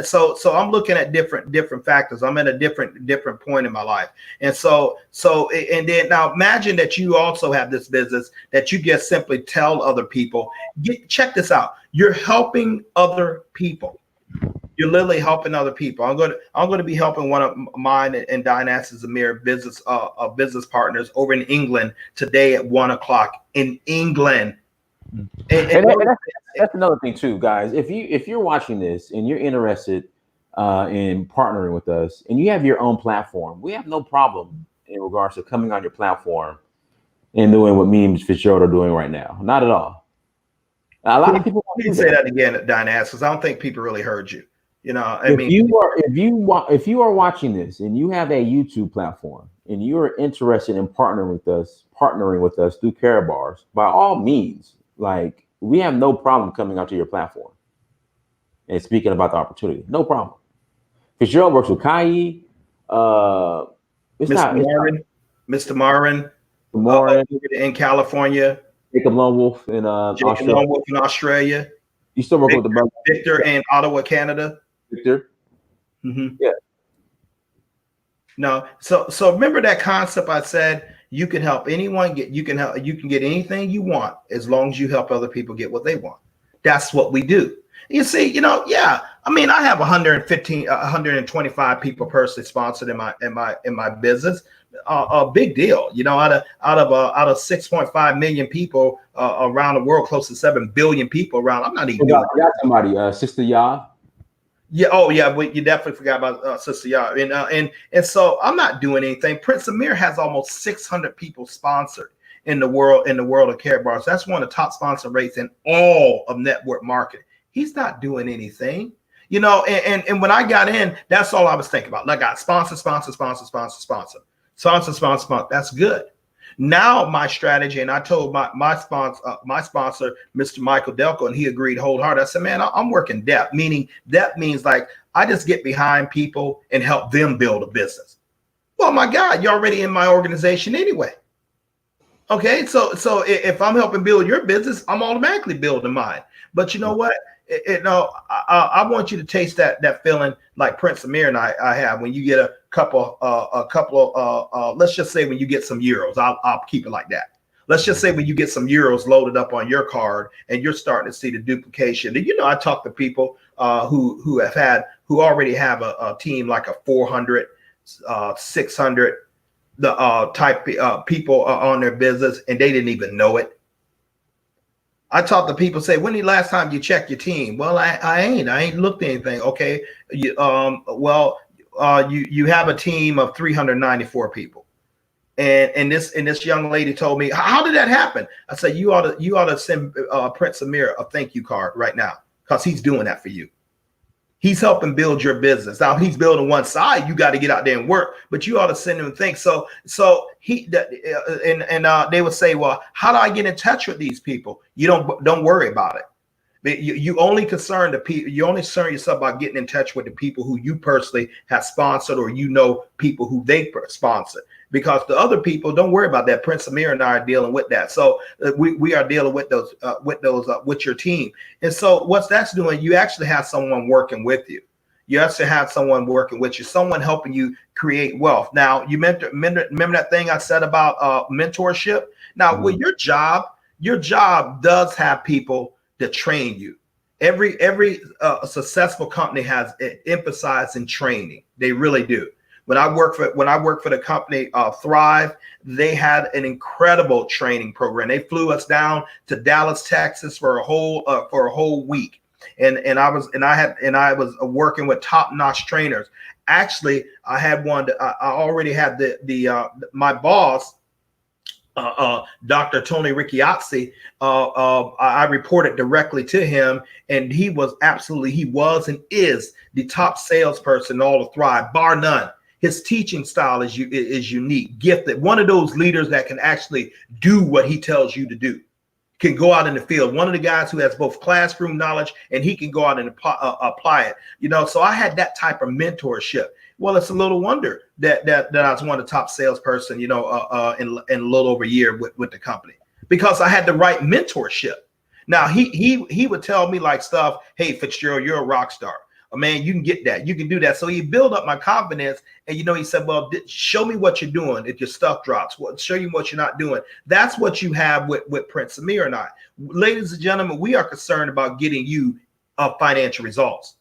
so I'm looking at different factors. I'm at a different point in my life. And then now imagine that you also have this business that you just simply tell other people, check this out. You're helping other people. You're literally helping other people. I'm going to be helping one of mine and Dynastis Amir business partners over in England today at 1:00 in England. And that's another thing too, guys. If you're watching this and you're interested in partnering with us and you have your own platform, we have no problem in regards to coming on your platform and doing what me and Fitzgerald are doing right now. Not at all. A lot of people say that again, Dynastis, because I don't think people really heard you. If you are watching this and you have a YouTube platform and you are interested in partnering with us through Carrot Bars, by all means, we have no problem coming out to your platform and speaking about the opportunity. No problem. Fitzgerald works with Kai. Mr. Marin in California. Jacob Lone Wolf in Australia. You still work with the brother Victor in Ottawa, Canada. Victor. Mm-hmm. Yeah. No. So remember that concept I said. You can help anyone you can get anything you want as long as you help other people get what they want. That's what we do. You see, I mean, I have 125 people personally sponsored in my business. A big deal, out of 6.5 million people around the world, close to 7 billion people around. I'm not even doing somebody, Sister Ya. Yeah. Oh, yeah. But you definitely forgot about Sister Ya. And so I'm not doing anything. Prince Amir has almost 600 people sponsored in the world of Carrot Bars. That's one of the top sponsor rates in all of network marketing. He's not doing anything, And when I got in, that's all I was thinking about. Like, I sponsor. That's good. Now my strategy, and I told my sponsor, Mr. Michael Delco, and he agreed wholeheartedly. I said, man, I'm working depth, meaning depth means like I just get behind people and help them build a business. Well, my God, you're already in my organization anyway. Okay, so if I'm helping build your business, I'm automatically building mine. But you know what? I want you to taste that feeling like Prince Amir and I have when you get a couple let's just say when you get some euros. I'll keep it like that. Let's just say when you get some euros loaded up on your card and you're starting to see the duplication. And I talk to people who already have a team like a 400, 600 type people on their business, and they didn't even know it. I talk to people, say, when the last time you checked your team? Well, I ain't looked at anything. Okay, you have a team of 394 people, and this young lady told me, how did that happen? I said, you ought to send Prince Amir a thank you card right now, because he's doing that for you. He's helping build your business. Now he's building one side. You got to get out there and work, but you ought to send him things. So they would say, well, how do I get in touch with these people? You don't worry about it. You only concern the people. You only concern yourself about getting in touch with the people who you personally have sponsored, or people who they sponsored. Because the other people, don't worry about that. Prince Amir and I are dealing with that. So we are dealing with those with your team. And so what that's doing, you actually have someone working with you. You actually have someone working with you, someone helping you create wealth. Now, you remember that thing I said about mentorship? Now, with your job does have people that train you. Every successful company has emphasized in training. They really do. When I worked for the company Thrive, they had an incredible training program. They flew us down to Dallas, Texas for a whole week, and I was working with top-notch trainers. Actually, I had one. I already had my boss, Dr. Tony Ricciazzi. I reported directly to him, and he was and is the top salesperson in all of Thrive, bar none. His teaching style is unique, gifted. One of those leaders that can actually do what he tells you to do, can go out in the field. One of the guys who has both classroom knowledge and he can go out and apply it. So I had that type of mentorship. Well, it's a little wonder that I was one of the top salesperson, in a little over a year with the company, because I had the right mentorship. Now he would tell me like stuff. Hey, Fitzgerald, you're a rock star. Man, you can get that. You can do that. So he built up my confidence. And, he said, well, show me what you're doing if your stuff drops. Show you what you're not doing. That's what you have with Prince Amir and I. Ladies and gentlemen, we are concerned about getting you financial results.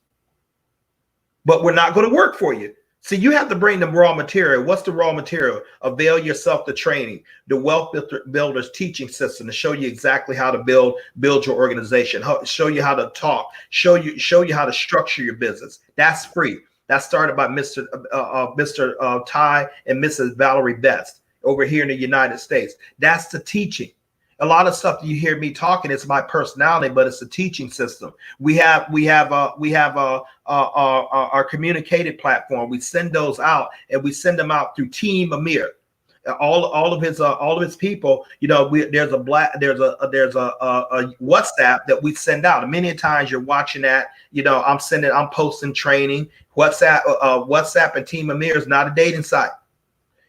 But we're not going to work for you. See, you have to bring the raw material. What's the raw material? Avail yourself to training, the Wealth Builders teaching system to show you exactly how to build your organization, show you how to talk, show you how to structure your business. That's free. That's started by Mr. Ty and Mrs. Valerie Best over here in the United States. That's the teaching. A lot of stuff that you hear me talking, it's my personality, but it's a teaching system. We have our communicated platform. We send those out, and we send them out through Team Amir. All of his people. There's a WhatsApp that we send out. And many times you're watching that. I'm posting training. WhatsApp and Team Amir is not a dating site.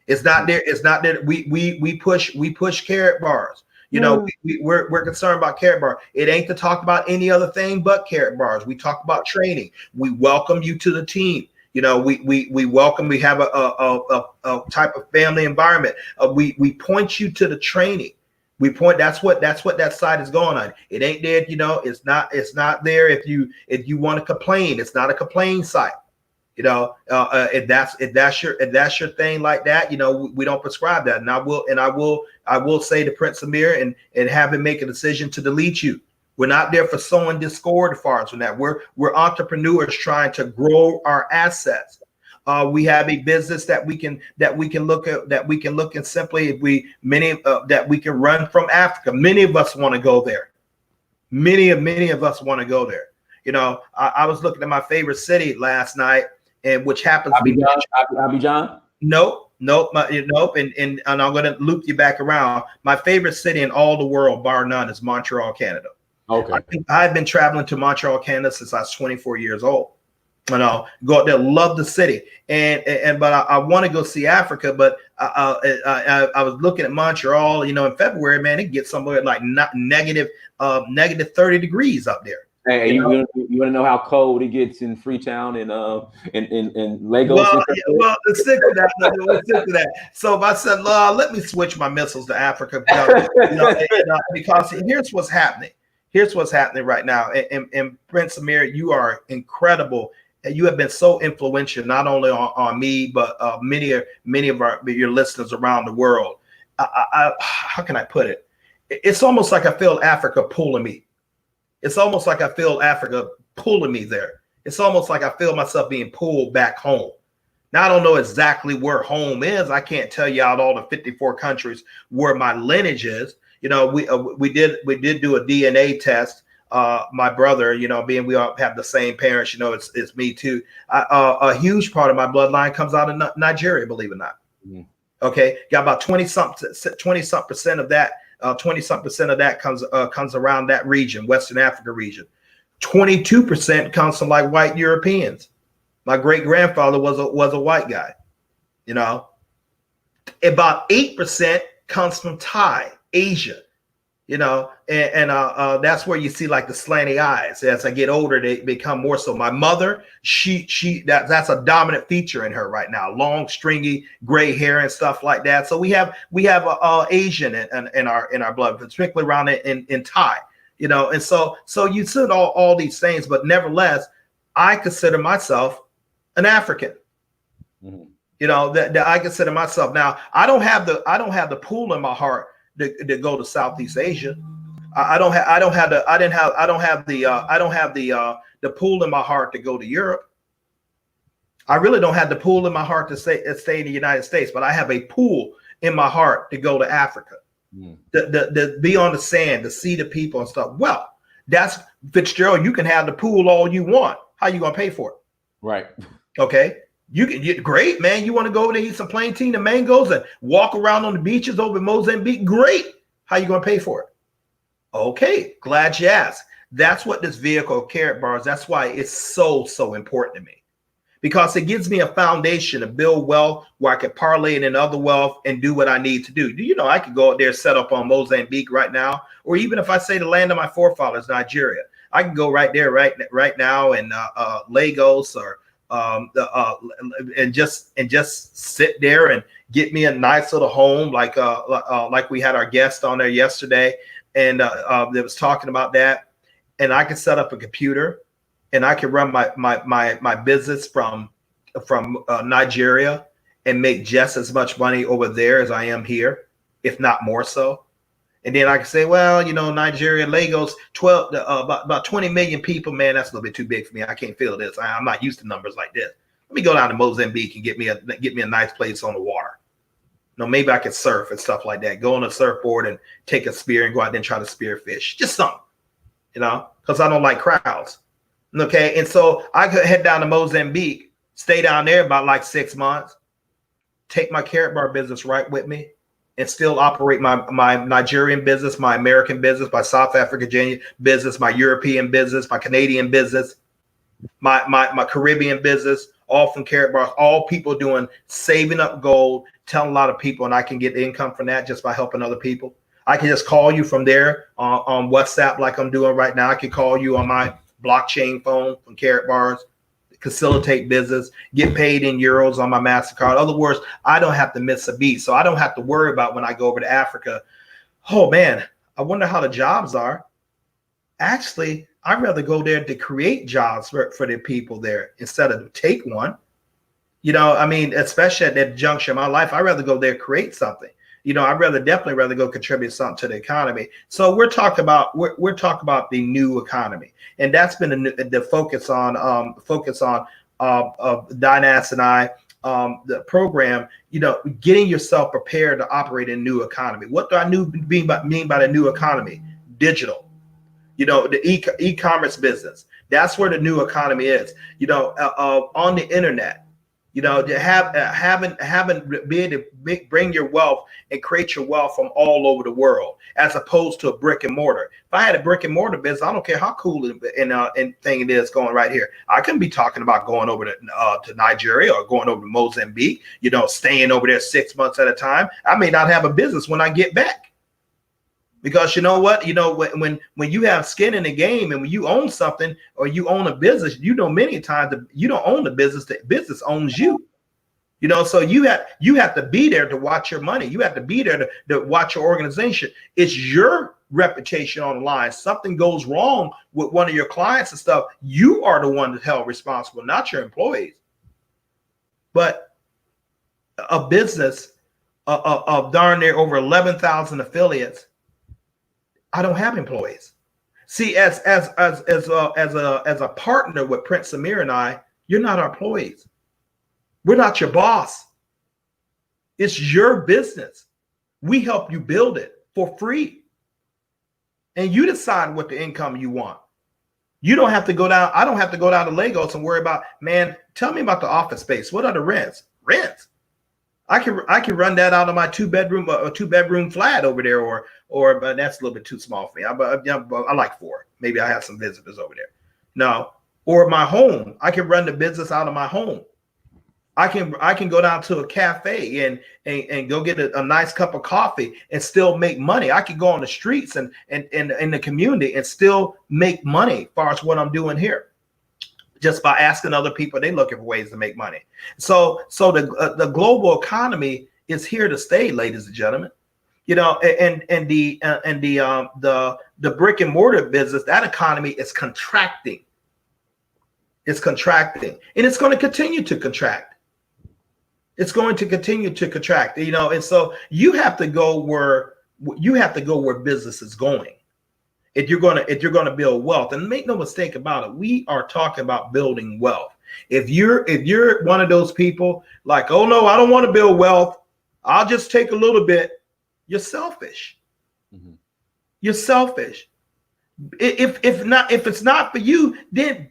It's not there. It's not there. We push carrot bars. We're concerned about carrot bar. It ain't to talk about any other thing but carrot bars. We talk about training. We welcome you to the team. We welcome. We have a type of family environment. We point you to the training. We point. That's what that site is going on. It ain't there. It's not there. If you want to complain, it's not a complain site. If that's your thing like that, we don't prescribe that. And I will say to Prince Amir and have him make a decision to delete you. We're not there for sowing discord as far as from that. We're entrepreneurs trying to grow our assets. We have a business that we can look at, and simply that we can run from Africa. Many of us want to go there. Many of us want to go there. I was looking at my favorite city last night, and which happens to be Abidjan. No, Nope, nope. And I'm going to loop you back around. My favorite city in all the world, bar none, is Montreal, Canada. Okay. I've been traveling to Montreal, Canada since I was 24 years old. You know, go out there, love the city, but I want to go see Africa. But I was looking at Montreal, you know, in February, man, it gets somewhere like negative 30 degrees up there. Hey, you want to know how cold it gets in Freetown and Lagos? Well, let's stick to that. Let's stick to that. So if I said, let me switch my missiles to Africa, because here's what's happening. Here's what's happening right now. And Prince Amir, you are incredible. You have been so influential, not only on me, but many of your listeners around the world. How can I put it? It's almost like I feel Africa pulling me. It's almost like I feel Africa pulling me there. It's almost like I feel myself being pulled back home. Now, I don't know exactly where home is. I can't tell you out all the 54 countries where my lineage is. You know, we did do a DNA test. My brother, you know, being we all have the same parents, you know, it's me too. A huge part of my bloodline comes out of Nigeria, believe it or not. Mm-hmm. Okay, got about 20-some% of that. 20-some% of that comes around that region, Western Africa region. 22% comes from like white Europeans. My great grandfather was a white guy. You know, about 8% comes from Thai, Asia. You know, and that's where you see like the slanty eyes. As I get older, they become more so. My mother, that's a dominant feature in her right now. Long, stringy, gray hair and stuff like that. So we have Asian in our blood, particularly around in Thai. You know, and so you said all these things, but nevertheless, I consider myself an African. Mm-hmm. You know, that I consider myself. Now, I don't have the pool in my heart to go to Southeast Asia. I don't have the pool in my heart to go to Europe. I really don't have the pool in my heart to stay in the United States, but I have a pool in my heart to go to Africa, to be on the sand, to see the people and stuff. Well, that's Fitzgerald. You can have the pool all you want. How you gonna pay for it? Right. Okay. You can get great, man. You want to go over there, eat some plantain and mangoes and walk around on the beaches over in Mozambique? Great. How you going to pay for it? Okay, glad you asked. That's what this vehicle, Carrot Bars, that's why it's so important to me. Because it gives me a foundation to build wealth where I can parlay it in other wealth and do what I need to do. Do you know I could go out there, set up on Mozambique right now, or even if I say the land of my forefathers, Nigeria, I can go right there right now in Lagos or and just sit there and get me a nice little home like we had our guest on there yesterday, and that was talking about that, and I can set up a computer and I can run my business from Nigeria and make just as much money over there as I am here, if not more so. And then I can say, well, you know, Nigeria, Lagos, about 20 million people, man, that's a little bit too big for me. I can't feel this. I'm not used to numbers like this. Let me go down to Mozambique and get me a nice place on the water. You know, maybe I could surf and stuff like that. Go on a surfboard and take a spear and go out there and try to spear fish. Just something, you know, because I don't like crowds. Okay, and so I could head down to Mozambique, stay down there about like 6 months, take my Carrot Bar business right with me, and still operate my Nigerian business, my American business, my South African business, my European business, my Canadian business, my Caribbean business, all from Carrot Bars, all people doing saving up gold, telling a lot of people, and I can get income from that just by helping other people. I can just call you from there on WhatsApp like I'm doing right now. I can call you on my blockchain phone from Carrot Bars, facilitate business, get paid in euros on my MasterCard. In other words, I don't have to miss a beat. So I don't have to worry about when I go over to Africa, oh man, I wonder how the jobs are. Actually, I'd rather go there to create jobs for the people there instead of take one. You know, I mean, especially at that juncture in my life, I'd rather go there, create something. You know, I'd definitely rather go contribute something to the economy. So we're talking about the new economy, and that's been the focus on Dynas and I, the program. You know, getting yourself prepared to operate in a new economy. What do I mean by the new economy? Digital. You know, the e-commerce business. That's where the new economy is. You know, on the internet. You know, to having be able to bring your wealth and create your wealth from all over the world, as opposed to a brick and mortar. If I had a brick and mortar business, I don't care how cool and thing it is going right here. I couldn't be talking about going over to Nigeria or going over to Mozambique. You know, staying over there 6 months at a time. I may not have a business when I get back. Because you know what, when you have skin in the game, and when you own something or you own a business, many times you don't own the business owns you. You know, so you have to be there to watch your money. You have to be there to watch your organization. It's your reputation on the line. Something goes wrong with one of your clients and stuff, you are the one that's held responsible, not your employees. But a business of darn near over 11,000 affiliates, I don't have employees. See, as a partner with Prince Amir and I, you're not our employees. We're not your boss. It's your business. We help you build it for free. And you decide what the income you want. You don't have to go down. I don't have to go down to Lagos and worry about, man, tell me about the office space. What are the rents? Rents. I can run that out of my two bedroom flat over there, or but that's a little bit too small for me. I like 4. Maybe I have some visitors over there. No, or my home. I can run the business out of my home. I can go down to a cafe and go get a nice cup of coffee and still make money. I can go on the streets and in the community and still make money as far as what I'm doing here. Just by asking other people, they're looking for ways to make money. So the global economy is here to stay, ladies and gentlemen. You know, and the brick and mortar business, that economy is contracting. It's contracting, and it's going to continue to contract. It's going to continue to contract. You know, and so you have to go where business is going. If you're going to build wealth, and make no mistake about it, we are talking about building wealth. If you're one of those people like, oh no, I don't want to build wealth, I'll just take a little bit, you're selfish. Mm-hmm. You're selfish. If it's not for you, then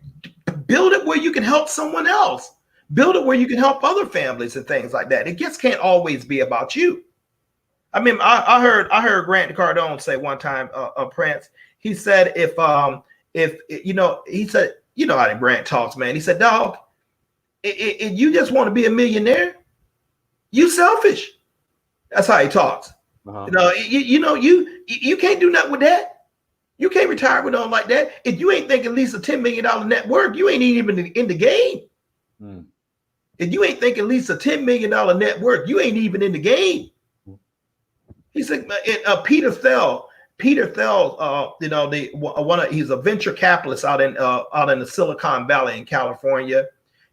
build it where you can help someone else. Build it where you can help other families and things like that. It just can't always be about you. I mean, I heard Grant Cardone say one time, Prince. He said, if you know, he said, you know how Grant talks, man. He said, dog, if you just want to be a millionaire, you selfish. That's how he talks. Uh-huh. You know, you can't do nothing with that. You can't retire with nothing like that. If you ain't thinking at least a $10 million net worth, you ain't even in the game. Mm. If you ain't thinking at least a $10 million net worth, you ain't even in the game. He said, Peter Thiel, you know, he's a venture capitalist out in the Silicon Valley in California.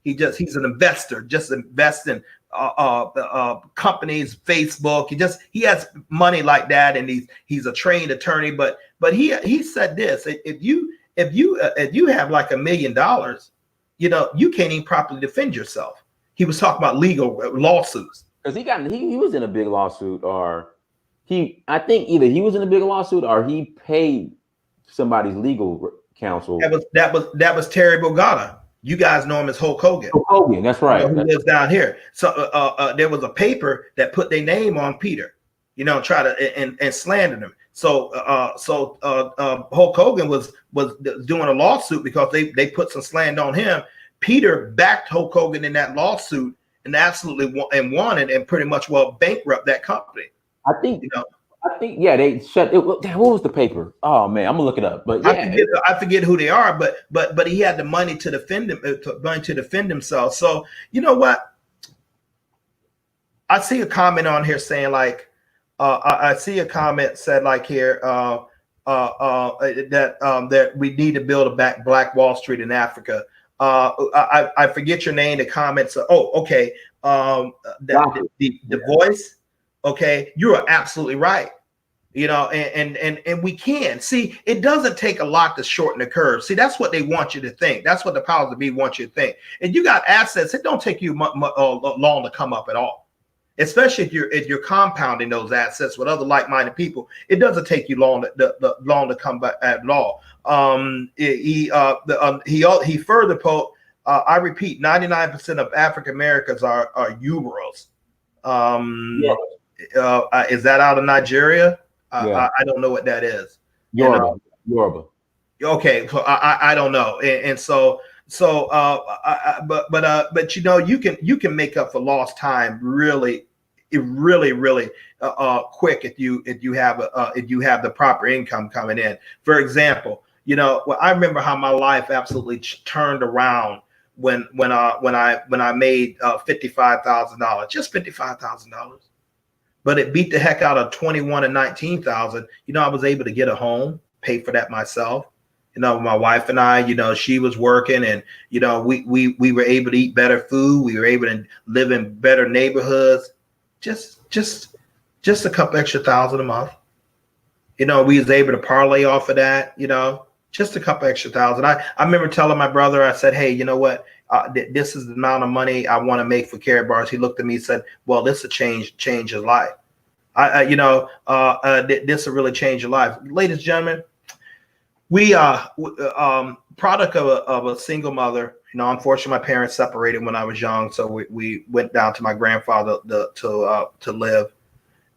He's an investor, just invest in companies, Facebook. He has money like that, and he's a trained attorney. But he said this: if you have like $1 million, you know, you can't even properly defend yourself. He was talking about legal lawsuits because he was in a big lawsuit, or I think either he was in a big lawsuit or he paid somebody's legal counsel. That was Terry Bogata. You guys know him as Hulk Hogan. Hulk Hogan, that's right. Who lives down here. So there was a paper that put their name on Peter, you know, try to and slander him. So Hulk Hogan was doing a lawsuit because they put some slander on him. Peter backed Hulk Hogan in that lawsuit and absolutely won it and pretty much bankrupt that company. I think yeah, they shut it. What was the paper? Oh man, I'm gonna look it up. But yeah, I forget who they are. But he had the money to defend himself. So you know what? I see a comment on here saying like, I see a comment said like here that we need to build a Black Wall Street in Africa. I forget your name. The comments. Okay. The voice. Okay, you are absolutely right. You know, and we can see it doesn't take a lot to shorten the curve. See, that's what they want you to think. That's what the powers that be want you to think. And you got assets, it don't take you long to come up at all. Especially if you're compounding those assets with other like-minded people, it doesn't take you long to come back at all. He further I repeat, 99% of African Americans are Uberos. Yeah. Is that out of Nigeria? Yeah. I don't know what that is. And Yoruba. okay, so I don't know, and so but you know, you can make up for lost time really, really quick if you have the proper income coming in. For example, you know, well, I remember how my life absolutely turned around when I made $55,000, just $55,000. But it beat the heck out of 21 and 19,000. You know, I was able to get a home, pay for that myself. You know, my wife and I, you know, she was working, and you know, we were able to eat better food. We were able to live in better neighborhoods. Just a couple extra thousand a month. You know, we was able to parlay off of that. You know, just a couple extra thousand. I remember telling my brother, I said, hey, you know what? This is the amount of money I want to make for Carrot Bars. He looked at me and said, well, this will change his life. This will really change your life. Ladies and gentlemen, we product of a single mother. You know, unfortunately, my parents separated when I was young, so we went down to my grandfather to live,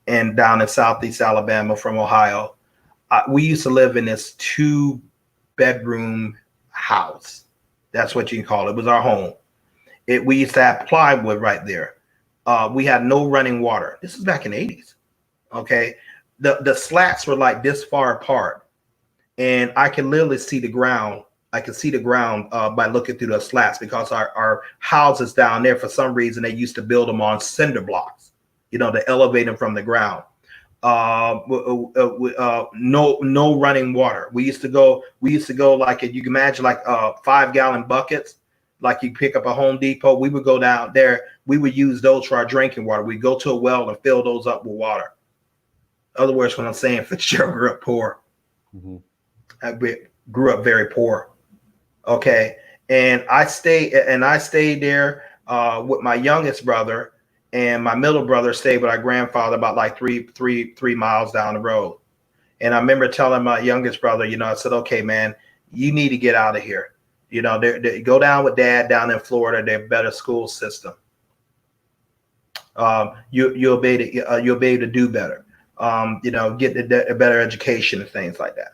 and down in Southeast Alabama from Ohio. We used to live in this 2-bedroom house. That's what you can call it. It was our home. We used to have plywood right there. We had no running water. This is back in the 80s. Okay. The slats were like this far apart, and I can literally see the ground. I can see the ground by looking through the slats, because our houses down there, for some reason, they used to build them on cinder blocks, you know, to elevate them from the ground. No running water. We used to go like, you can imagine, like 5-gallon buckets, like you pick up a Home Depot. We would go down there. We would use those for our drinking water. We'd go to a well and fill those up with water. In other words, when I'm saying Fitzgerald grew up poor, I grew up very poor. Okay, and I stayed there with my youngest brother, and my middle brother stayed with our grandfather about like three miles down the road. And I remember telling my youngest brother, you know, I said, okay, man, you need to get out of here. You know, they go down with Dad down in Florida. They're better school system. You'll be able to do better. You know, get a better education and things like that.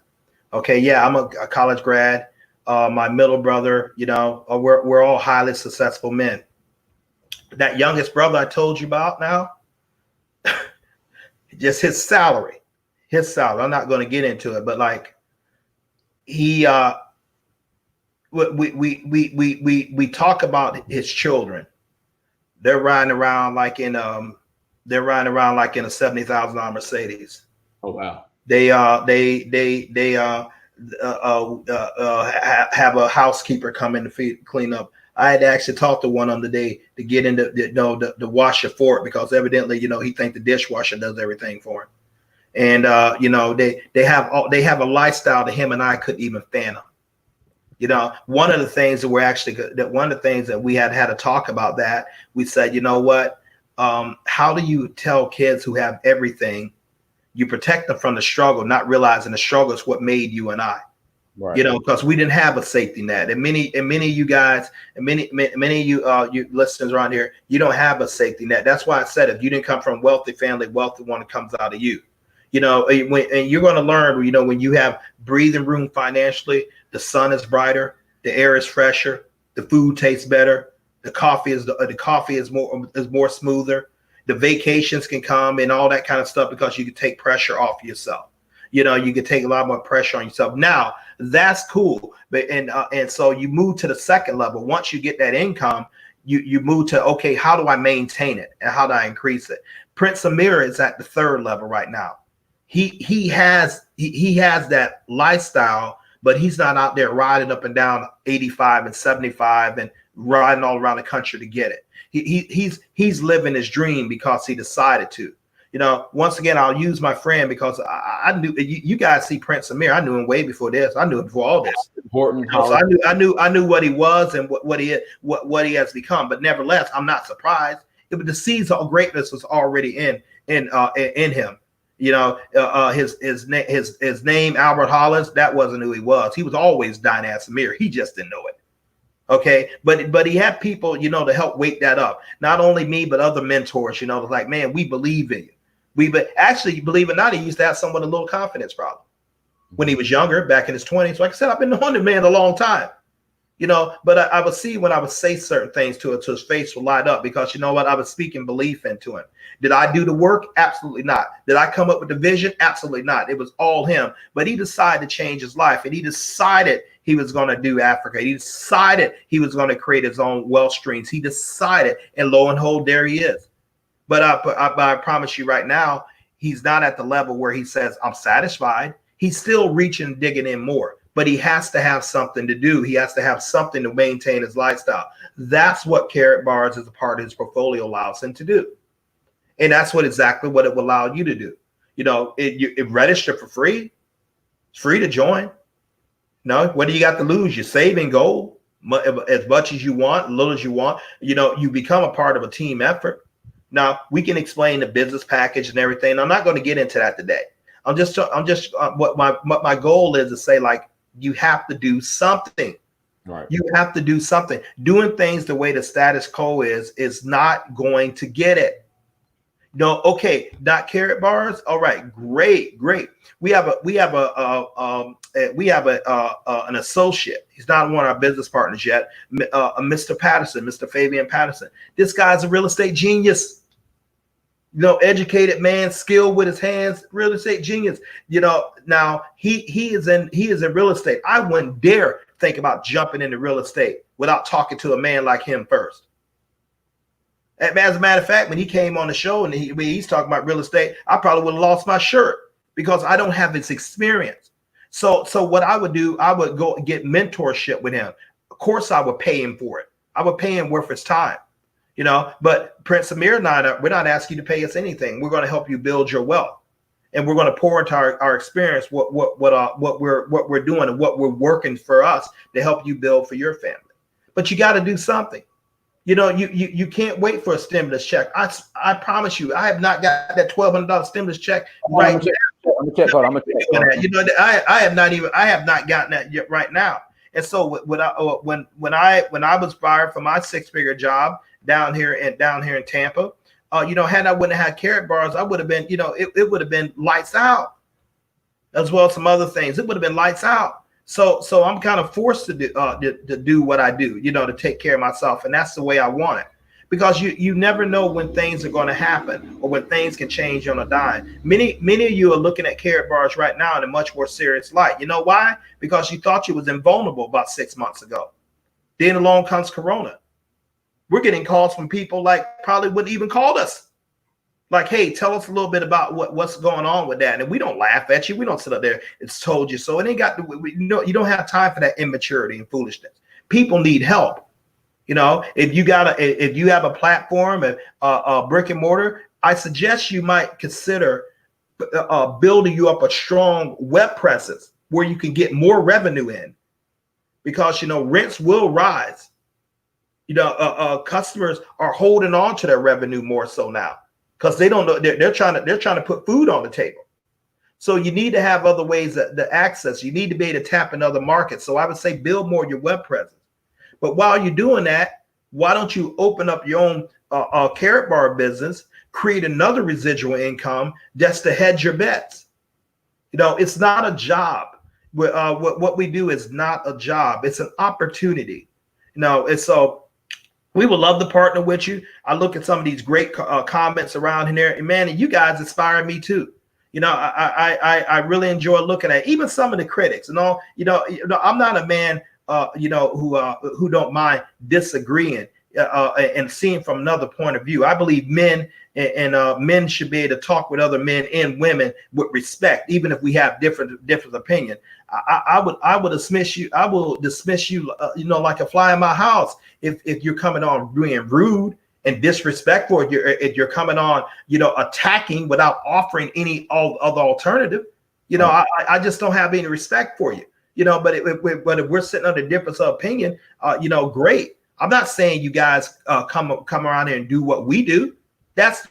Okay, yeah, I'm a college grad. My middle brother, you know, we're all highly successful men. That youngest brother I told you about now, just his salary. I'm not going to get into it, but like he, we talk about his children. They're riding around like in a $70,000 Mercedes. Oh wow. They have a housekeeper come in to clean up. I had to actually talk to one on the day to get into the washer for it, because evidently, you know, he thinks the dishwasher does everything for him. And you know, they have a lifestyle that him and I couldn't even fathom. You know, one of the things that we had to talk about, that we said, you know what, how do you tell kids who have everything, you protect them from the struggle, not realizing the struggle is what made you and I. Right. You know, because we didn't have a safety net, and many of you guys, and many of you listeners around here, you don't have a safety net. That's why I said, if you didn't come from a wealthy family, wealthy one comes out of you. You know, and you're going to learn, you know, when you have breathing room financially, the sun is brighter, the air is fresher, the food tastes better, the coffee is more smoother, the vacations can come and all that kind of stuff, because you can take pressure off yourself. You know, you can take a lot more pressure on yourself. Now, that's cool. But and so you move to the second level. Once you get that income, you move to, okay, how do I maintain it and how do I increase it? Prince Amir is at the third level right now. He has that lifestyle, but he's not out there riding up and down 85 and 75 and riding all around the country to get it. He's living his dream because he decided to. You know, once again, I'll use my friend, because I knew you guys see Prince Amir. I knew him way before this. I knew him before all this. Important. You know, so I knew what he was and what he has become. But nevertheless, I'm not surprised. The seeds of greatness was already in him. You know, his name Albert Hollis, that wasn't who he was. He was always Dynasty Amir. He just didn't know it. Okay, but he had people, to help wake that up. Not only me, but other mentors, like, man, we believe in you. But actually, believe it or not, he used to have somewhat a little confidence problem when he was younger, back in his 20s. Like I said, I've been knowing the man a long time. But I would see when I would say certain things to his face would light up, because you know what? I was speaking belief into him. Did I do the work? Absolutely not. Did I come up with the vision? Absolutely not. It was all him. But he decided to change his life, and he decided he was going to do Africa. He decided he was going to create his own wealth streams. He decided, and lo and behold, there he is. But I promise you right now, he's not at the level where he says, I'm satisfied. He's still reaching, digging in more. But he has to have something to do. He has to have something to maintain his lifestyle. That's what Carrot Bars as a part of his portfolio allows him to do. And that's exactly what it will allow you to do. It register for free. It's free to join. What do you got to lose? You're saving gold as much as you want, little as you want. You become a part of a team effort. Now, we can explain the business package and everything. I'm not going to get into that today. I'm just what my goal is to say, like, you have to do something. Right. You have to do something. Doing things the way the status quo is not going to get it. Okay, not Carrot Bars. All right, great. We have an associate. He's not one of our business partners yet. Mr. Patterson, Mr. Fabian Patterson. This guy's a real estate genius. Educated man, skilled with his hands, real estate genius. Now he is in real estate. I wouldn't dare think about jumping into real estate without talking to a man like him first. As a matter of fact, when he came on the show and he's talking about real estate, I probably would have lost my shirt because I don't have his experience. So what I would do, I would go get mentorship with him. Of course, I would pay him for it. I would pay him worth his time. But Prince Amir and I, we're not asking you to pay us anything. We're going to help you build your wealth, and we're going to pour into our experience what we're doing and what we're working for us to help you build for your family. But you got to do something. You can't wait for a stimulus check. I promise you, I have not got that $1,200 stimulus check right now. I'm gonna check. I have not gotten that yet right now. And so when I was fired from my 6-figure job down here in Tampa, had I wouldn't have had Carrot Bars, I would have been, it would have been lights out, as well as some other things. It would have been lights out. So I'm kind of forced to do what I do, to take care of myself, and that's the way I want it. Because you never know when things are going to happen or when things can change on a dime. Many of you are looking at Carrot Bars right now in a much more serious light. You know why? Because you thought you was invulnerable about 6 months ago. Then along comes Corona. We're getting calls from people like probably wouldn't even call us. Like, hey, tell us a little bit about what's going on with that. And we don't laugh at you. We don't sit up there. It's told you so. It ain't got you don't have time for that immaturity and foolishness. People need help. If you have a platform and a brick and mortar, I suggest you might consider building you up a strong web presence where you can get more revenue in, because rents will rise. Customers are holding on to their revenue more so now because they don't know they're trying to put food on the table. So you need to have other ways to access. You need to be able to tap in other markets. So I would say build more your web presence. But while you're doing that, why don't you open up your own Carrot Bar business, create another residual income just to hedge your bets? It's not a job. What we do is not a job. It's an opportunity. And so we would love to partner with you. I look at some of these great comments around in there, and man, you guys inspire me too. I really enjoy looking at even some of the critics. I'm not a man who don't mind disagreeing and seeing from another point of view. I believe men and men should be able to talk with other men and women with respect, even if we have different opinion. I would dismiss you. I will dismiss you, like a fly in my house if you're coming on being rude and disrespectful. If you're coming on, attacking without offering any other alternative. I just don't have any respect for you. But if we're sitting under difference of opinion, great. I'm not saying you guys come around here and do what we do. That's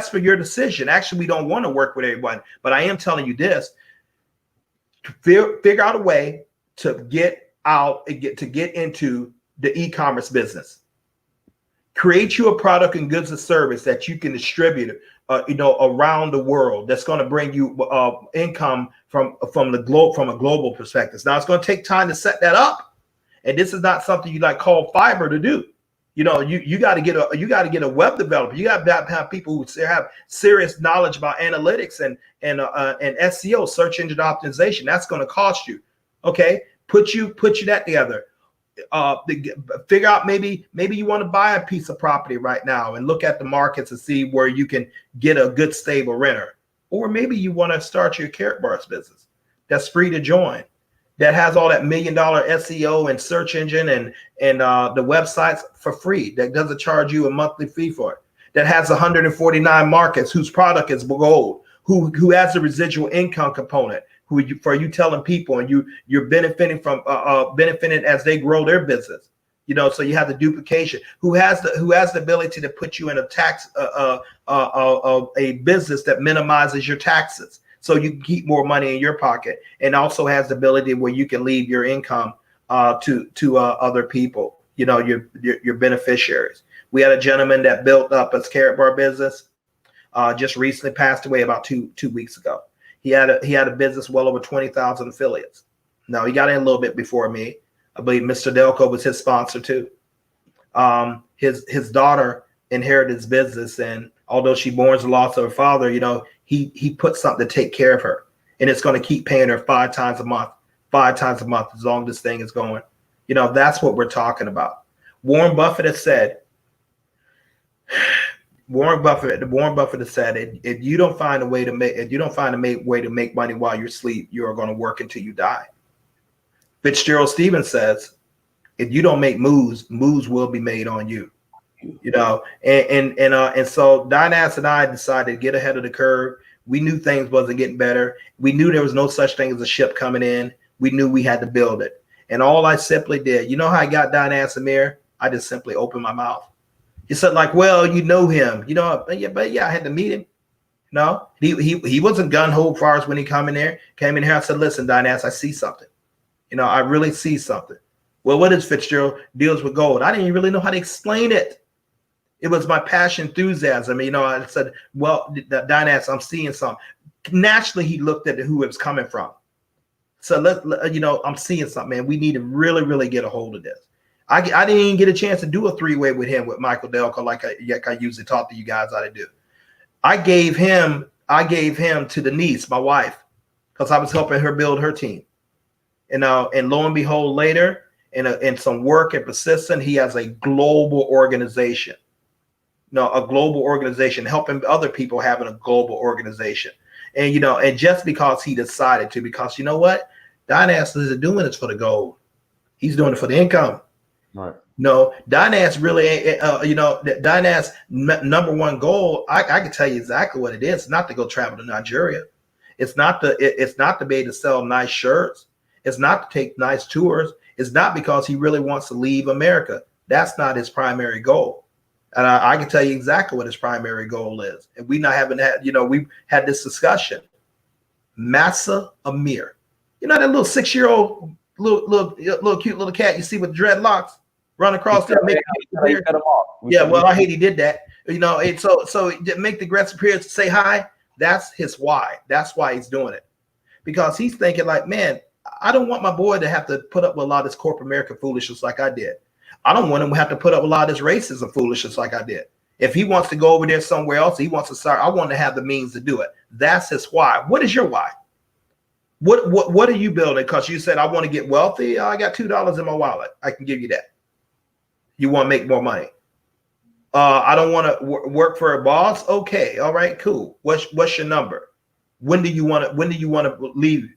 for your decision. Actually, we don't want to work with everyone, but I am telling you this: figure out a way to get out and get into the e-commerce business. Create you a product and goods and service that you can distribute, around the world. That's going to bring you income from a global perspective. Now it's going to take time to set that up, and this is not something you like call fiber to do. You got to get a web developer. You got to have people who have serious knowledge about analytics and SEO, search engine optimization. That's going to cost you. Okay, put you that together. Figure out maybe you want to buy a piece of property right now and look at the markets and see where you can get a good stable renter, or maybe you want to start your carrot bars business that's free to join, that has all that $1 million SEO and search engine and the websites for free, that doesn't charge you a monthly fee for it, that has 149 markets, whose product is gold, who has a residual income component, for you telling people, and you're benefiting from benefiting as they grow their business. So you have the duplication. Who has the ability to put you in a tax a business that minimizes your taxes, so you can keep more money in your pocket, and also has the ability where you can leave your income to other people. Your beneficiaries. We had a gentleman that built up a carrot bar business, just recently passed away about two weeks ago. He had a business well over 20,000 affiliates. Now, he got in a little bit before me. I believe Mr. Delco was his sponsor too. His daughter inherited his business, and although she mourns the loss of her father, he put something to take care of her, and it's going to keep paying her 5 times a month as long as this thing is going. That's what we're talking about. Warren Buffett has said. Warren Buffett has said, if you don't find a way to make money while you sleep, you are going to work until you die. Fitzgerald Stephens says, if you don't make moves will be made on you. And so Dynas and I decided to get ahead of the curve. We knew things wasn't getting better. We knew there was no such thing as a ship coming in. We knew we had to build it. And all I simply did, how I got Dynas Amir? I just simply opened my mouth. He said, like, well, you know him, but I had to meet him. No, he wasn't gun-ho as far as when he came in here. I said, listen, Dynas, I see something. I really see something. Well, what is Fitzgerald? Deals with gold. I didn't really know how to explain it. It was my passion, enthusiasm. I said, well, Dynas, I'm seeing something. Naturally, he looked at who it was coming from. So I'm seeing something, man. We need to really, really get a hold of this. I didn't even get a chance to do a 3-way with him, with Michael Delco, like I usually talk to you guys how to do. I gave him to the niece, my wife, because I was helping her build her team. And lo and behold, later, in some work and persistence, he has a global organization. A global organization, helping other people having a global organization. And and just because he decided to, because you know what, Dynas isn't doing this for the gold. He's doing it for the income. Right. No, Dynas really, Dynas number one goal. I can tell you exactly what it is. It's not to go travel to Nigeria. It's not to be able to sell nice shirts. It's not to take nice tours. It's not because he really wants to leave America. That's not his primary goal. And I can tell you exactly what his primary goal is. And we've had this discussion. Massa Amir, that little 6-year-old little cute little cat you see with dreadlocks run across there. Well, I hate he did that. And so make the aggressive appearance to say hi. That's his why. That's why he's doing it, because he's thinking like, man, I don't want my boy to have to put up with a lot of this corporate American foolishness like I did. I don't want him to have to put up with a lot of this racism foolishness like I did. If he wants to go over there somewhere else, he wants to start. I want to have the means to do it. That's his why. What is your why? What are you building? Because you said I want to get wealthy. I got $2 in my wallet. I can give you that. You want to make more money. I don't want to work for a boss. Okay, all right, cool. What's your number? When do you want to leave?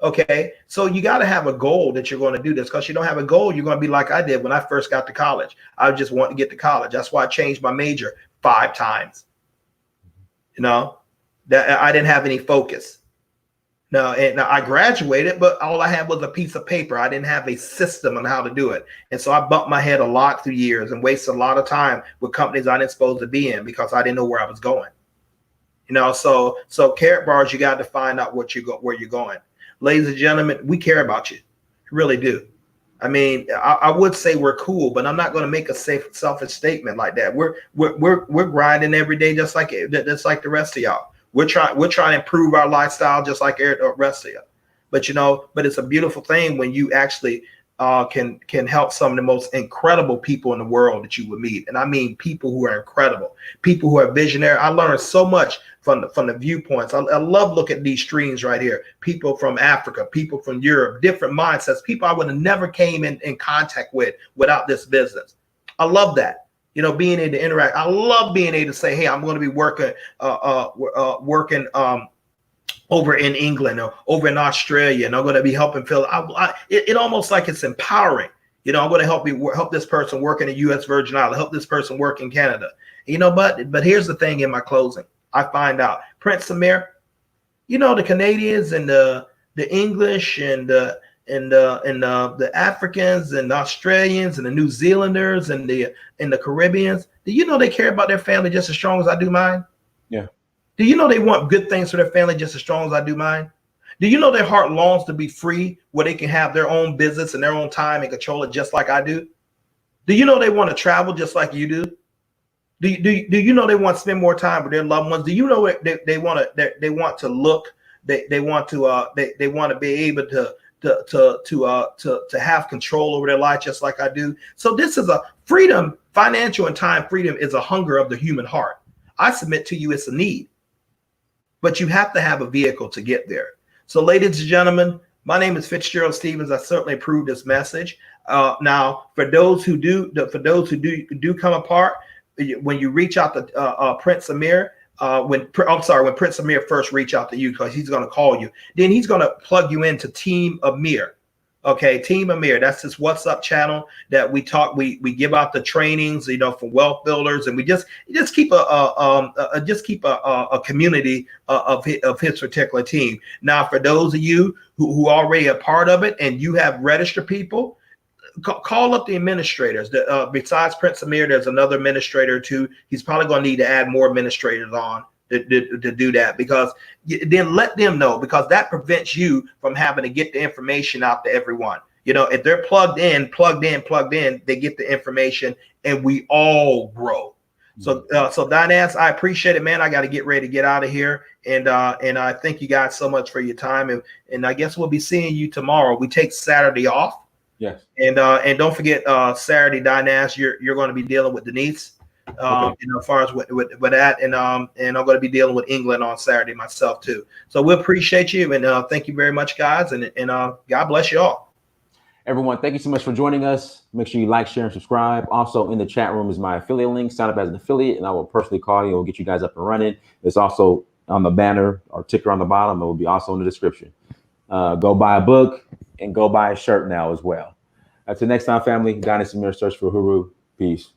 Okay, so you got to have a goal that you're going to do this, because you don't have a goal, you're going to be like I did when I first got to college. I just want to get to college. That's why I changed my major 5 times. That I didn't have any focus. Now I graduated, but all I had was a piece of paper. I didn't have a system on how to do it. And so I bumped my head a lot through years and wasted a lot of time with companies I didn't supposed to be in because I didn't know where I was going. So carrot bars, you got to find out where you're going. Ladies and gentlemen, we care about you. We really do. I mean, I would say we're cool, but I'm not going to make a selfish statement like that. We're grinding every day, just like the rest of y'all. We're trying to improve our lifestyle, just like the rest of y'all. But but it's a beautiful thing when you actually can help some of the most incredible people in the world that you would meet, and I mean people who are incredible, people who are visionary. I learned so much from the viewpoints. I love looking at these streams right here. People from Africa, people from Europe, different mindsets, people I would have never came in contact with without this business. I love that. Being able to interact. I love being able to say, hey, I'm going to be working over in England or over in Australia, and I'm going to be helping fill. It almost like it's empowering. I'm going to help this person work in the U.S. Virgin Islands, help this person work in Canada. But here's the thing in my closing. I find out Prince Amir, the Canadians and the English and the Africans and the Australians and the New Zealanders and the Caribbeans. Do they care about their family just as strong as I do mine? Yeah. Do they want good things for their family just as strong as I do mine? Do their heart longs to be free, where they can have their own business and their own time and control it just like I do? Do they want to travel just like you do? Do they want to spend more time with their loved ones? Do they want to look? They want to be able to have control over their life just like I do. So this is a freedom. Financial and time freedom is a hunger of the human heart. I submit to you, it's a need. But you have to have a vehicle to get there. So, ladies and gentlemen, my name is Fitzgerald Stephens. I certainly approve this message. Now, for those who do come apart, when you reach out to Prince Amir, when Prince Amir first reach out to you, because he's going to call you, then he's going to plug you into Team Amir. Okay, Team Amir, that's this WhatsApp channel that we give out the trainings, for wealth builders, and we just keep a community of his particular team. Now, for those of you who already are part of it and you have registered people, call up the administrators. Besides Prince Amir, there's another administrator too. He's probably going to need to add more administrators on to do that, because then let them know, because that prevents you from having to get the information out to everyone. If they're plugged in, they get the information and we all grow. So Dinas, I appreciate it, man. I got to get ready to get out of here. And I thank you guys so much for your time. And I guess we'll be seeing you tomorrow. We take Saturday off. Yes. And don't forget Saturday, Dinas, you're going to be dealing with Denise. Okay. As far as with that, and I'm going to be dealing with England on Saturday myself too. So we appreciate you, and thank you very much, guys, and God bless you all. Everyone, thank you so much for joining us. Make sure you like, share, and subscribe. Also, in the chat room is my affiliate link. Sign up as an affiliate, and I will personally call you. We'll get you guys up and running. It's also on the banner or ticker on the bottom. It will be also in the description. Go buy a book and go buy a shirt now as well. Until next time, family. Dynasty Mirror Search for Huru. Peace.